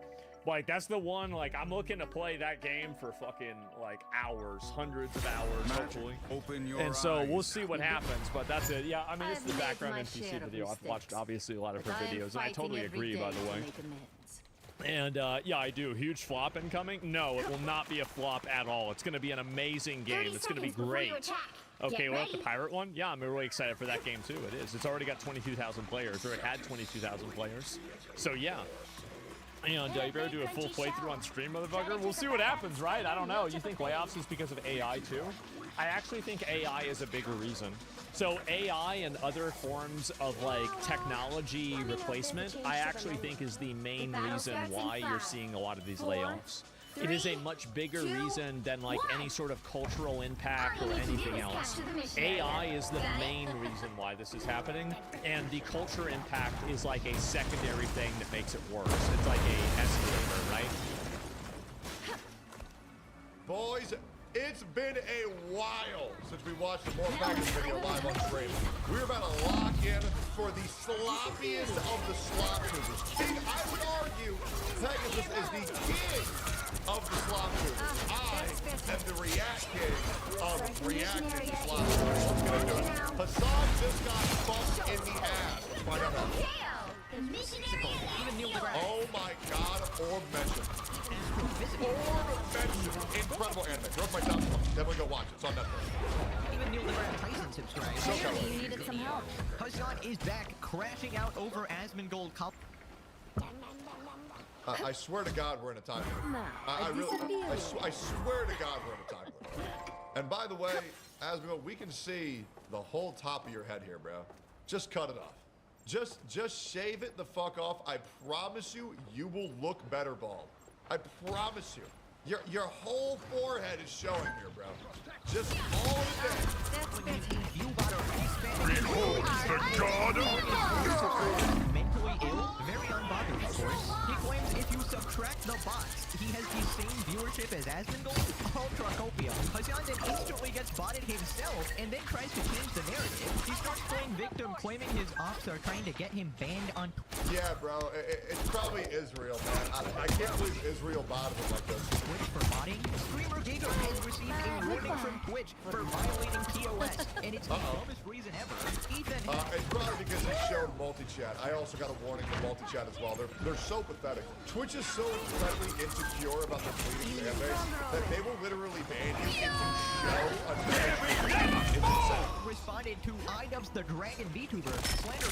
Like, that's the one, like, I'm looking to play that game for fucking, like, hours, hundreds of hours, hopefully. Open your and so eyes. we'll see what happens, but that's it. Yeah, I mean, it's the background NPC video. I've watched, obviously, a lot of her videos, and I totally agree, by the way. And, yeah, I do. Huge flop incoming? No, it will not be a flop at all. It's going to be an amazing game. It's going to be great. Okay, what about the pirate one? Yeah, I'm really excited for that game, too. It is. It's already got 22,000 players, or it had 22,000 players. So, yeah. And you better do a full playthrough on stream, motherfucker. We'll see what happens, right? I don't know. You think layoffs is because of AI, too? I actually think AI is a bigger reason. So AI and other forms of, like, technology replacement, I actually think is the main reason why you're seeing a lot of these layoffs. It is a much bigger reason than, like, any sort of cultural impact or anything else. AI is the main reason why this is happening, and the culture impact is like a secondary thing that makes it worse. It's like a escalator, right? Boys, it's been a while since we watched the More Packers video live on stream. We're about to lock in for the sloppiest of the slop shooters. King, I would argue, Pegasus is the king of the slop shooters. I am the react king of reacting to slop shooters. What's gonna do it? Hassan just got bumped in the ass. Let's find out how. Oh my god, Orb mentioned. Orb mentioned. Incredible anime. Broke my top one. Definitely go watch it. It's on Netflix. Even Neil deGrasse Tyson subscribed. So Clearly you needed some help. Hassan is back, crashing out over Asmongold Cup. I swear to God, we're in a time limit. I swear to God, we're in a time limit. And by the way, Asmongold, we can see the whole top of your head here, bro. Just cut it off. Just shave it the fuck off. I promise you, you will look better bald. I promise you. Your whole forehead is showing here, bro. Just all of it. Behold the god of mentally ill, very unbothered, of course. He claims if you subtract the bots, he has the same viewership as Asmongold. Ultra copium. Hassan then instantly gets botted himself and then tries to change the narrative. He starts playing victim, claiming his ops are trying to get him banned on Yeah, bro. It's probably Israel, man. I can't believe Israel botted him like this. Twitch for botting. Streamer Giga has received a warning from Twitch for violating TOS, and it's the dumbest reason ever. Ethan it's probably because he showed multi-chat. I also got a warning from multi-chat as well. They're so pathetic. Twitch is so incredibly insecure about their bleeding fan base that they will literally ban you if you show a negative. Responded to iDubbbz the Dragon VTuber slander.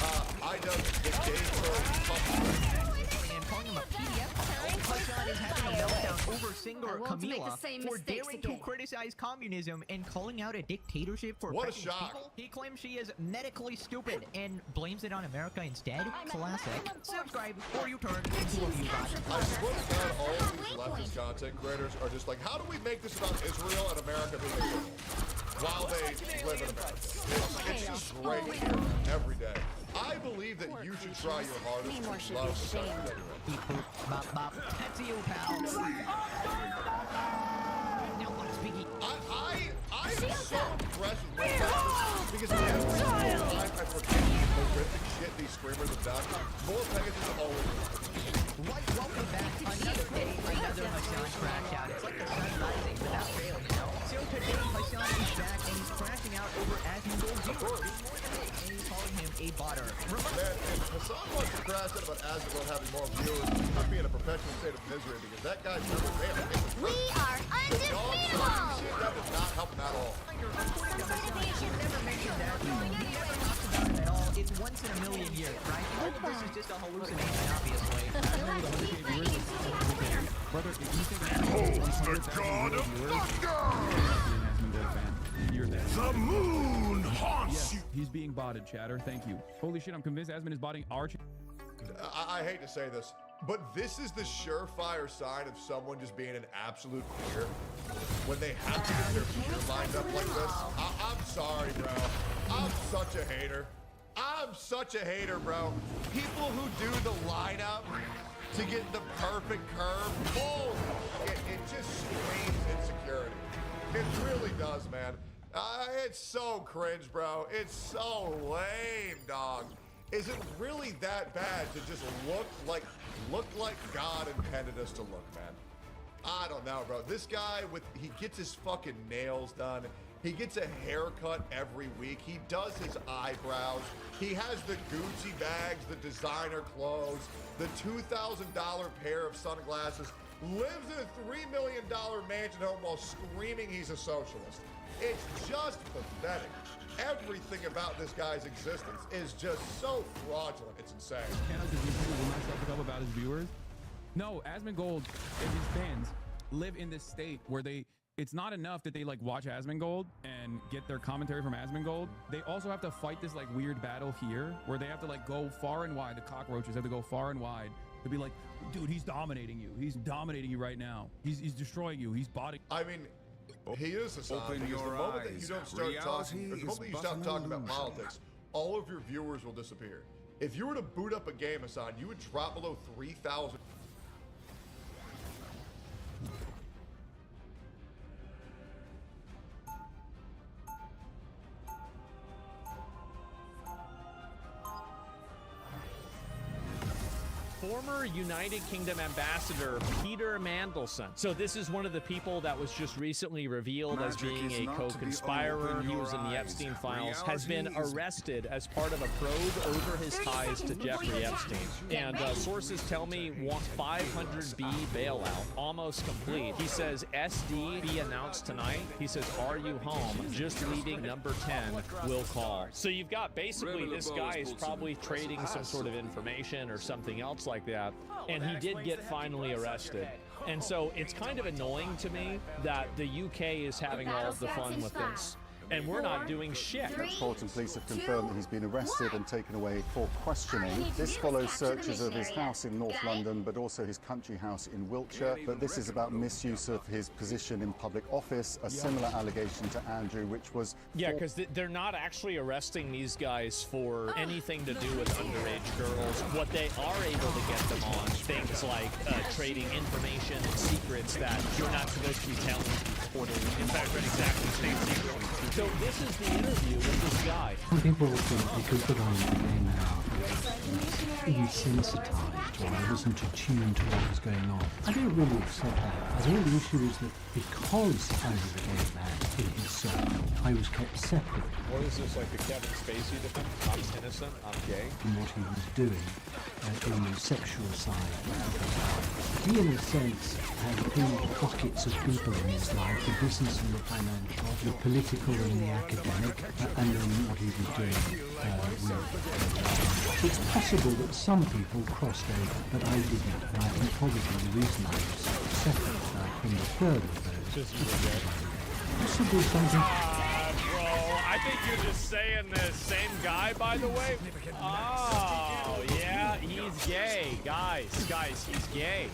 iDubbbz the gamer and calling him a PDF file. Hassan is having a meltdown over singer Camila for daring to criticize communism and calling out a dictatorship for what a pregnant shock. People. He claims she is medically stupid and blames it on America instead. Classic. Subscribe or you turn into a view bot. I swear to God, all of these leftist content creators are just like, how do we make this about Israel and America being equal while they live in America? It's just great to hear every day. I believe that you should try your hardest to love the country. That's you, pal. Now what's Biggie? I am so impressed with Pegasus because every single time I forget the horrific shit these streamers have done, more Pegasus always. Right, welcome back. Another day, another Hassan crash out. It's like the sun rising without fail, you know? So today, Hassan is back and he's crashing out over Asmongold viewers. And he's calling him a botter. Man, if Hassan wants to crash out about Asmongold having more viewers, he must be in a perpetual state of misery because that guy's never been. We are undefeatable! That does not help him at all. Never mentioned that. He never talks about it at all. It's once in a million years, right? All of this is just a hallucination, obviously. Brother, if you think the god of thunder! The moon haunts you! He's being botted, chatter. Thank you. Holy shit, I'm convinced Asmon is botting our I hate to say this, but this is the surefire sign of someone just being an absolute queer. When they have to get their gear lined up like this. I'm sorry, bro. I'm such a hater. I'm such a hater, bro. People who do the lineup to get the perfect curve, it just screams insecurity. It really does, man. It's so cringe, bro. It's so lame, dog. Is it really that bad to just look like God intended us to look, man? I don't know, bro. This guy, he gets his fucking nails done. He gets a haircut every week. He does his eyebrows. He has the Gucci bags, the designer clothes, the $2,000 pair of sunglasses, lives in a $3 million mansion home while screaming he's a socialist. It's just pathetic. Everything about this guy's existence is just so fraudulent. It's insane. Will not shut up about his viewers. No, Asmongold and his fans live in this state where it's not enough that they like watch Asmongold and get their commentary from Asmongold. They also have to fight this like weird battle here where they have to like go far and wide. The cockroaches have to go far and wide to be like, dude, he's dominating you. He's dominating you right now. He's destroying you. He's botting. I mean, he is a sign because the moment that you don't start talking, or the moment you stop talking about politics, all of your viewers will disappear. If you were to boot up a game, Hassan, you would drop below 3,000. Former United Kingdom ambassador Peter Mandelson. So this is one of the people that was just recently revealed as being a co-conspirer. He was in the Epstein files, has been arrested as part of a probe over his ties to Jeffrey Epstein. And sources tell me 500B bailout, almost complete. He says SD be announced tonight. He says, are you home? Just leaving number 10 will call. So you've got basically this guy is probably trading some sort of information or something else like that, and he did get finally arrested. And so it's kind of annoying to me that the UK is having all of the fun with this. and we're not doing shit. Metropolitan Police have confirmed that he's been arrested and taken away for questioning. This follows searches of his house in North London, but also his country house in Wiltshire. But this is about misuse of his position in public office, a similar allegation to Andrew, which was... Yeah, because they're not actually arresting these guys for anything to do with underage girls. What they are able to get them on, things like trading information and secrets that you're not supposed to be telling people. In fact, they're exactly same secret. So this is the interview with this guy. Some people will think because the ones in the game now desensitized, or I wasn't attuned to what was going on. I don't really accept that. I think the issue is that because I was a gay man in his circle, I was kept separate. What is this, like the Kevin Spacey defense? I'm innocent, I'm gay. From what he was doing in the sexual side. He, in a sense, had two buckets of people in his life, the business and the financial, the political and the academic, and then what he was doing with. It's possible that some people crossed over, but I didn't, and I think probably the reason I was separate from the third of those. Possibly something... Bro, I think you're just saying the same guy, by the way. Oh, yeah, he's gay. Guys, he's gay.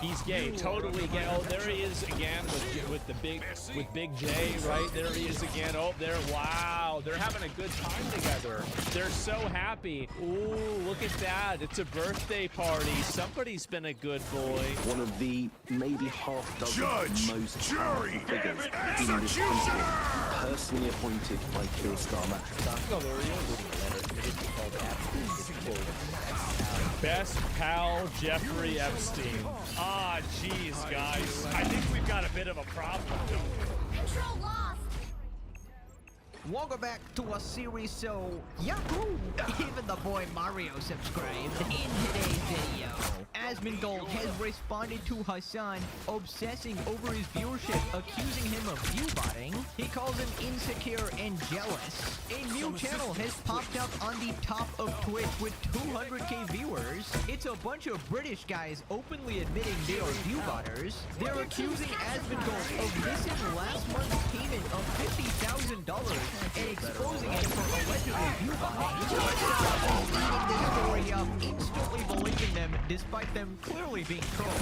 He's gay, totally gay. Oh, there he is again with Big J, right? There he is again. Oh, there. Wow, they're having a good time together. They're so happy. Ooh, look at that. It's a birthday party. Somebody's been a good boy. One of the maybe half dozen most jury, figures in this country, personally appointed by Kill Starmer. Oh, there he is. Best pal Jeffrey Epstein. Ah, jeez, guys. I think we've got a bit of a problem. Control lost. Welcome back to a series so Yahoo! Even the boy Mario subscribed. In today's video, Asmongold has responded to Hassan obsessing over his viewership, accusing him of view-botting. He calls him insecure and jealous. A new channel has popped up on the top of Twitch with 200k viewers. It's a bunch of British guys openly admitting they are view-botters. They're accusing Asmongold of missing last month's payment of $50,000 and exposing it for allegedly view-botting. Eating this story up, instantly believing them despite them clearly being trolled.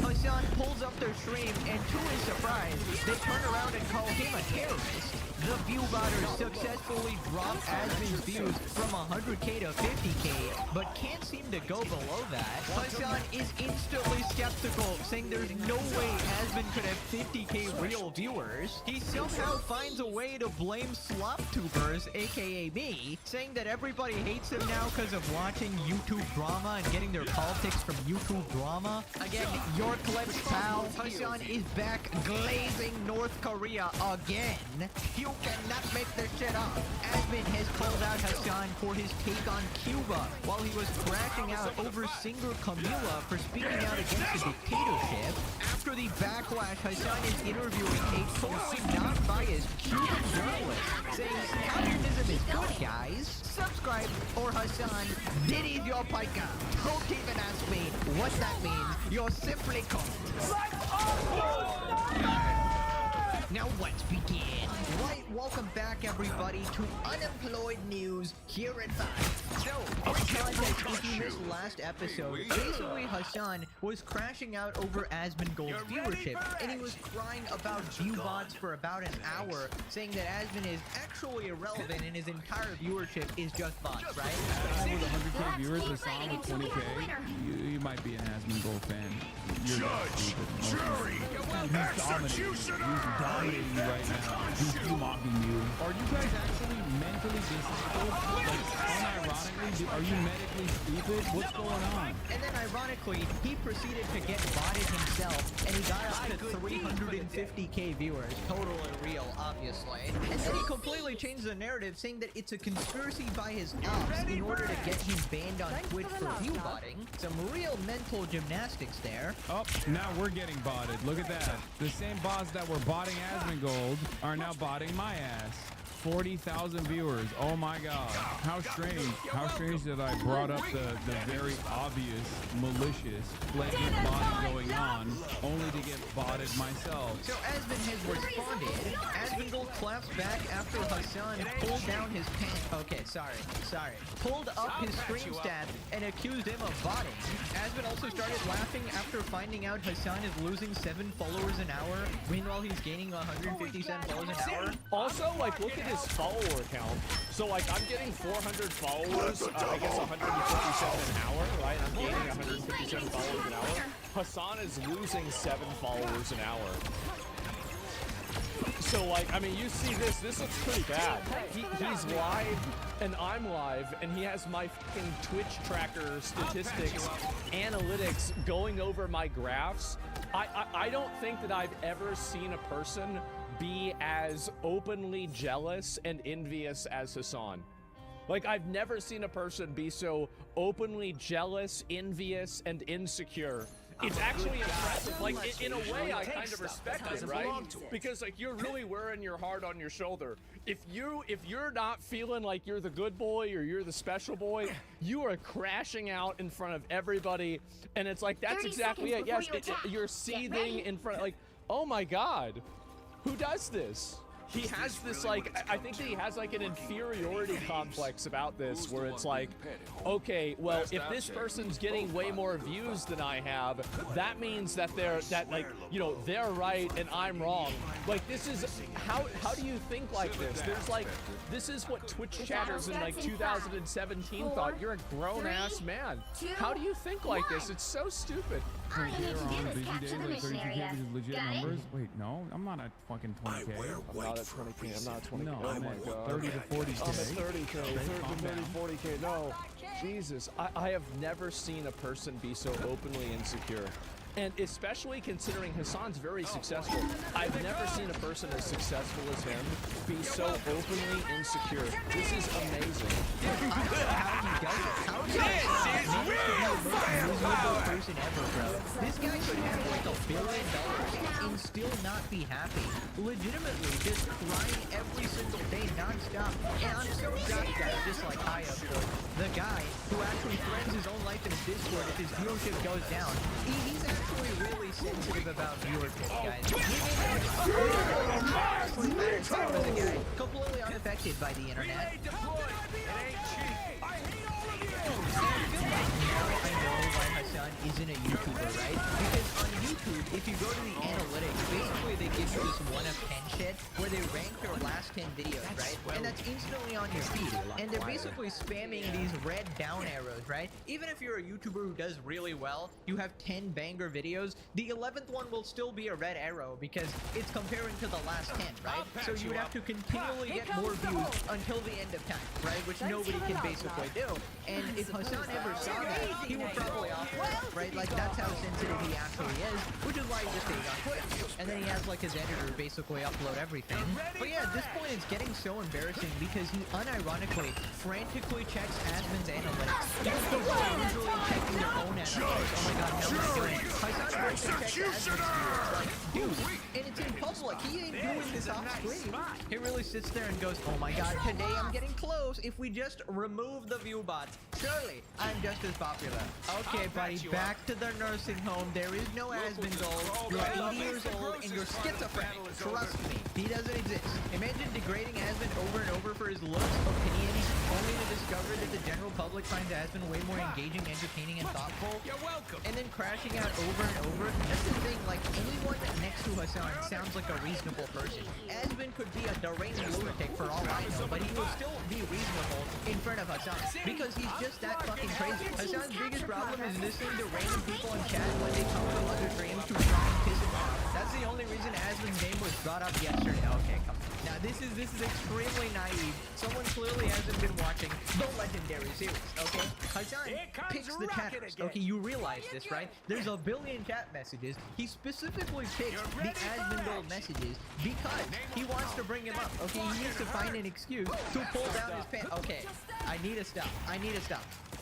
Hassan pulls up their stream and to his surprise, they turn around and call him a terrorist. The view-botters successfully dropped Asmon's views from 100k to 50k, but can't seem to go below that. Hassan is instantly skeptical, saying there's no way Asmon could have 50k real viewers. He somehow finds a way to blame SlopTubers, aka me, saying that everybody hates him now because of watching YouTube drama and getting their politics from YouTube drama. Again, your clips, pal. Hassan is back glazing North Korea again. You cannot make this shit up. Asmon has called out Hassan for his take on Cuba while he was crashing out over singer Camila for speaking out against the dictatorship. After the backlash, Hassan is interviewing a totally non-biased Cuban journalist, saying communism is good, guys. Subscribe or Hassan, diddy's your pica. Don't even ask me what that means. You're simply called. Now let's begin. Right, welcome back everybody to Unemployed News here at 5. So, for context, if you missed last episode, basically Hassan was crashing out over Asmongold's viewership, and he was crying about view bots for about an hour, saying that Asmon is actually irrelevant and his entire viewership is just bots, right? With 100k viewers, Hassan with 20k, you might be an Asmongold fan. You're Jury, executioner! He's dominating you right now. He's mocking you. Are you guys actually mentally disabled? Like, unironically, are you medically stupid? What's going on? And then ironically, he proceeded to get botted himself, and he got up to 350k viewers. Totally real, obviously. And then he completely changed the narrative, saying that it's a conspiracy by his ops in order to get him banned on Twitch for view botting. Some real mental gymnastics there. Oh, now we're getting botted. Look at that. The same bots that were botting Asmongold are now botting my ass. 40,000 viewers. Oh my god. How strange. How strange that I brought up the very obvious, malicious, flagrant botting going on, only to get botted myself. So Asmund has responded. Asmongold claps back after Hassan pulled down his pants. Okay, sorry. Pulled up his stream stat and accused him of botting. Asmund also started laughing after finding out Hassan is losing 7 followers an hour. Meanwhile, he's gaining 157 followers an hour. Also, like, look at his follower count. So, like, I'm getting 400 followers, I guess 157 an hour, right? I'm gaining 157 followers an hour. Hassan is losing 7 followers an hour. So, like, I mean, you see this looks pretty bad. He's live, and I'm live, and he has my fucking Twitch tracker statistics, analytics going over my graphs. I don't think that I've ever seen a person be as openly jealous and envious as Hassan. Like, I've never seen a person be so openly jealous, envious, and insecure. It's actually impressive. Like, in a way, I kind of respect it, right? Because, like, you're really wearing your heart on your shoulder. If you're not feeling like you're the good boy or you're the special boy, you are crashing out in front of everybody, and it's like, that's exactly it. Yes, you're seething in front, like, oh my God, who does this? He has this, like, I think that he has, like, an inferiority complex about this, where it's like, okay, well, if this person's getting way more views than I have, that means that they're right and I'm wrong. Like, this is, how do you think like this? There's, like, this is what Twitch chatters in, like, 2017 thought. You're a grown-ass man. How do you think like this? It's so stupid. Wait, here on busy days, like 32K, which is legit numbers. Wait, no, I'm not at fucking 20K. I'm not at 20K. I'm not at 20K. No, I'm at 30 to 40K. I'm at 30K. 30, 40K. No, Jesus, I have never seen a person be so openly insecure. And especially considering Hassan's very successful, I've never seen a person as successful as him be so openly insecure. This is amazing. How this guy could have like $1 billion and still not be happy. Legitimately, just crying every single day non-stop. And I'm so shocked, guys, just like high up the guy who actually threatens his own life in his Discord if his viewership goes down. He's actually really sensitive about viewership, guys. Completely unaffected by the internet. I know why Hassan isn't a YouTuber, right? Because on YouTube, if you go to the analytics, basically they give you this 1 of 10 shit where they rank your last 10 videos, right? And that's instantly on your feed. And they're basically spamming these red down arrows, right? Even if you're a YouTuber who does really well, you have 10 banger videos, the 11th one will still be a red arrow because it's comparing to the last 10, right? So you would have to continually get more views until the end of time, right? Which nobody can basically do. And if Hassan ever saw that, he would probably off it, right? Like, that's how sensitive he actually is, which is why he just stayed on Twitch. And then he has, like, his editor basically upload everything. But yeah, at this point, it's getting so embarrassing because he unironically frantically checks admin's analytics. Even people are usually checking their own analytics. Oh my God, how am I doing? Hassan goes to check admin's viewers. Like, dude, and it's in public. He ain't doing this off screen. He really sits there and goes, oh my God, today I'm getting close. If we just remove the view bots, surely I'm just as popular. Okay, buddy, back to the nursing home. There is no Asmongold. You're 80 years old and you're schizophrenic. Trust me, he doesn't exist. Imagine degrading Asmund over and over for his looks, opinions, only to discover that the general public finds Asmund way more engaging, entertaining, and thoughtful. You're welcome. And then crashing out over and over. That's the thing, like, anyone next to Hassan sounds like a reasonable person. Asmund could be a deranged lunatic for all I know, but he will still be reasonable in front of Hassan because he's just that fucking crazy. Hassan's biggest problem is listening to random people in chat when they come from other streams to try and piss him off. That's the only reason Asmund's name was brought up yesterday. Okay, come on. Now this is extremely naive. Someone clearly hasn't been watching the legendary series, okay? Hassan picks the chatters. Okay, you realize this, right? There's a billion chat messages. He specifically picks the Asmongold messages because he wants to bring him up. Okay, he needs to find an excuse to pull down his pants. Okay, I need to stop.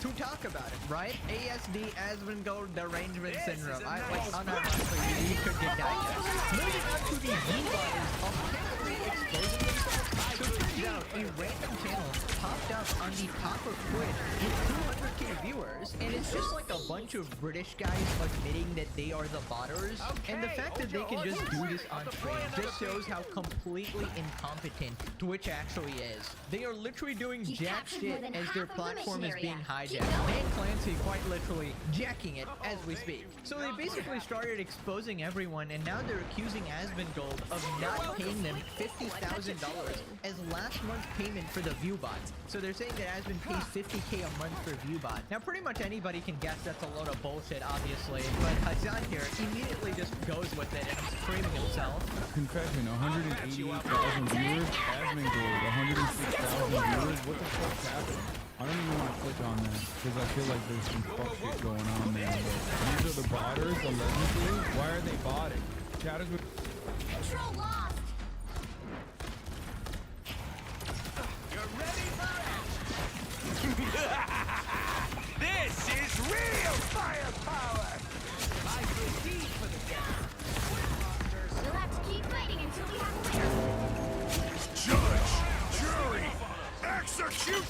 To talk about it, right? ASD, Asmongold derangement syndrome. Unironically, you could get diagnosed. Moving on to the V-Botters, apparently exposing So it turns out a random channel popped up on the top of Twitch with 200k viewers, and it's just like a bunch of British guys admitting that they are the botters. And the fact that they can just do this on stream just shows how completely incompetent Twitch actually is. They are literally doing jack shit as their platform is being hijacked, and Clancy quite literally jacking it as we speak. So they basically started exposing everyone, and now they're accusing Asmongold of not paying them $50,000 as last month's payment for the viewbots. So they're saying that Asmon pays $50k a month for viewbot. Now pretty much anybody can guess that's a load of bullshit, obviously, but Hazan here immediately just goes with it and he's screaming himself. Confession, 188,000 viewers, Asmongold, 106,000 viewers. What the fuck's happening? I don't even want to click on that because I feel like there's some fuck shit going on there. But these are the botters, allegedly. Why are they botting? Chat is with. Control lost. You're ready for action. This is real firepower. I proceed for the death. You'll have to keep fighting until we have a winner. Judge, jury, execute.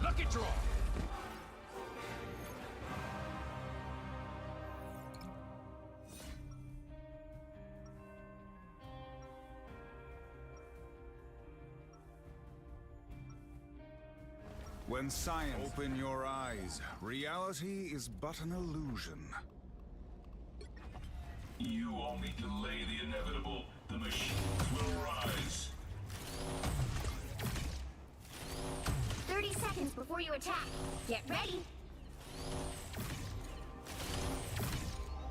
Lucky draw. When science open your eyes, reality is but an illusion. You only delay the inevitable. The machines will rise. 30 seconds before you attack. Get ready.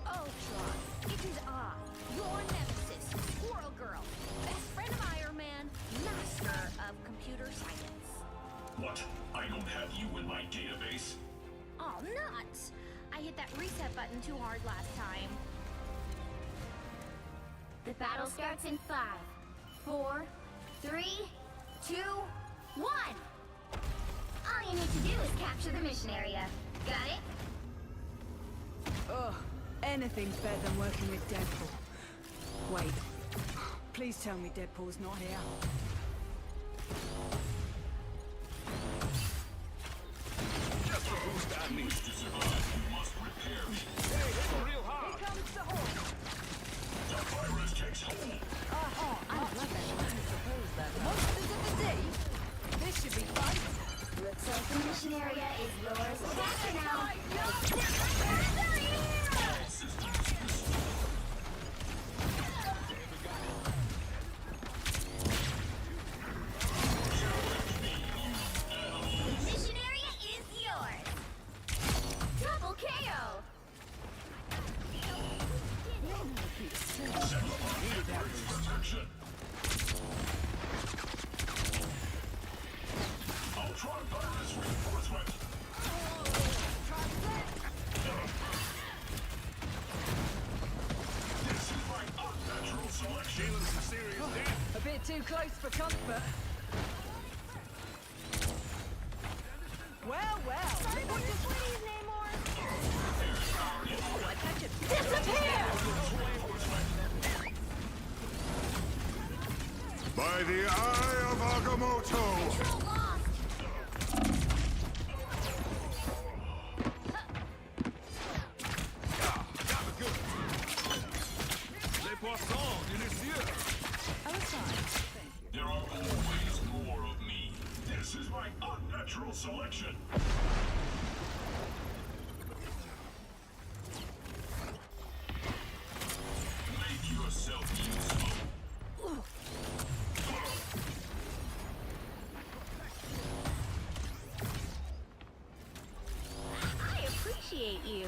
Ultron, it is I, your nemesis, Squirrel Girl, best friend of Iron Man, master of computer science. What? I don't have you in my database. Oh, nuts! I hit that reset button too hard last time. The battle starts in 5, 4, 3, 2, 1! All you need to do is capture the mission area. Got it? Ugh, anything's better than working with Deadpool. Wait, please tell me Deadpool's not here. Just the boost I need to survive. You must repair me. Hey, it's real hard. Here comes the horse. The virus takes hold. Oh, I love that. Monsters of the day. This should be fun. Looks like the mission area is yours to capture now. The mission area is yours. Double KO. Ultron virus reinforcement. This is my unnatural selection. Dealing some serious damage. A bit too close for comfort. Well, well. Sorry about your sweeties, Namor. Oh, I catch it. Disappear! By the eye of Agamotto. Control lost. Les poissons, délicieux. Oh, it's fine. There are always more of me. This is my unnatural selection. Make yourself useful. I appreciate you.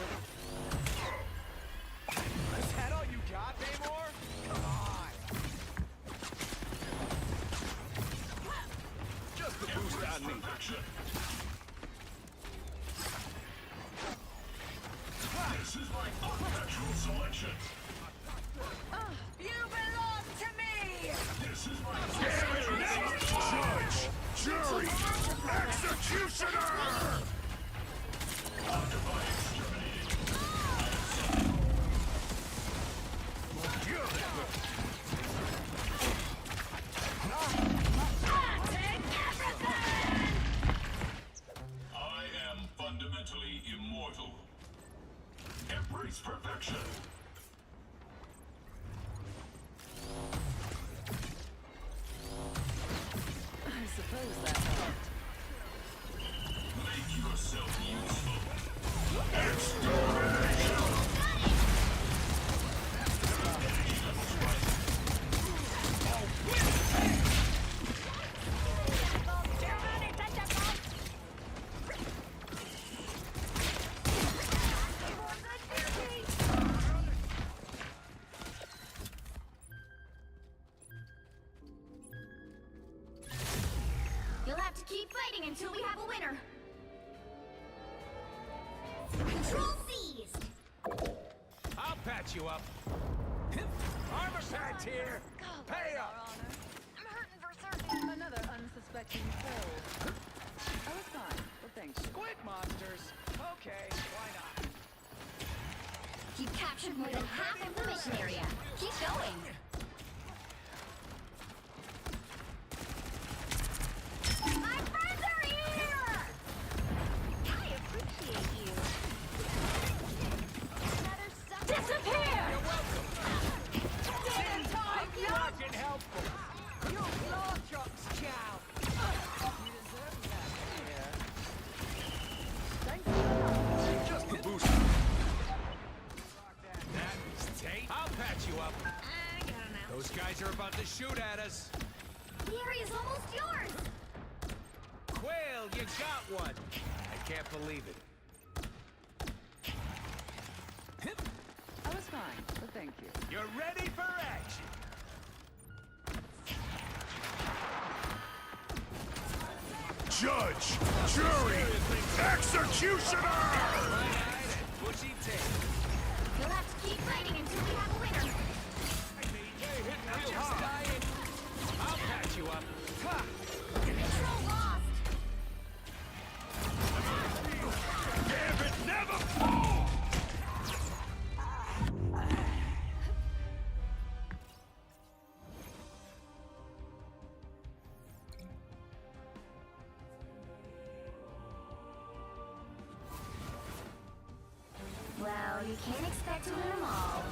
Is that all you got, Namor? Come on. Just the boost I need. demands perfection. I suppose that helped. Make yourself useful. Extermination! You'll have to keep fighting until we have a winner. Control seized. I'll patch you up. Armor patch here. Pay up. I'm hurting for certain. Another unsuspecting foe. I was fine, but thanks. Squid monsters. Okay, why not? You've captured more than half of the mission area. Keep going. My friends are here! I appreciate you. Another sucker. Disappear! You're welcome. Fucking helpful. You claw chops, chow. You deserve that. Yeah. Thanks. Just the boost. That is Tate. I'll patch you up. I got him Those guys are about to shoot at us. The area's almost yours. Quail, you got one. I can't believe it. I was fine, but thank you. You're ready for action. Judge, jury, executioner! Bushy tail. You'll have to keep fighting until we have a winner. I'm just dying. I'll patch you up. Ha! Control lost. Gambit never fall! Well, you can't expect to win them all.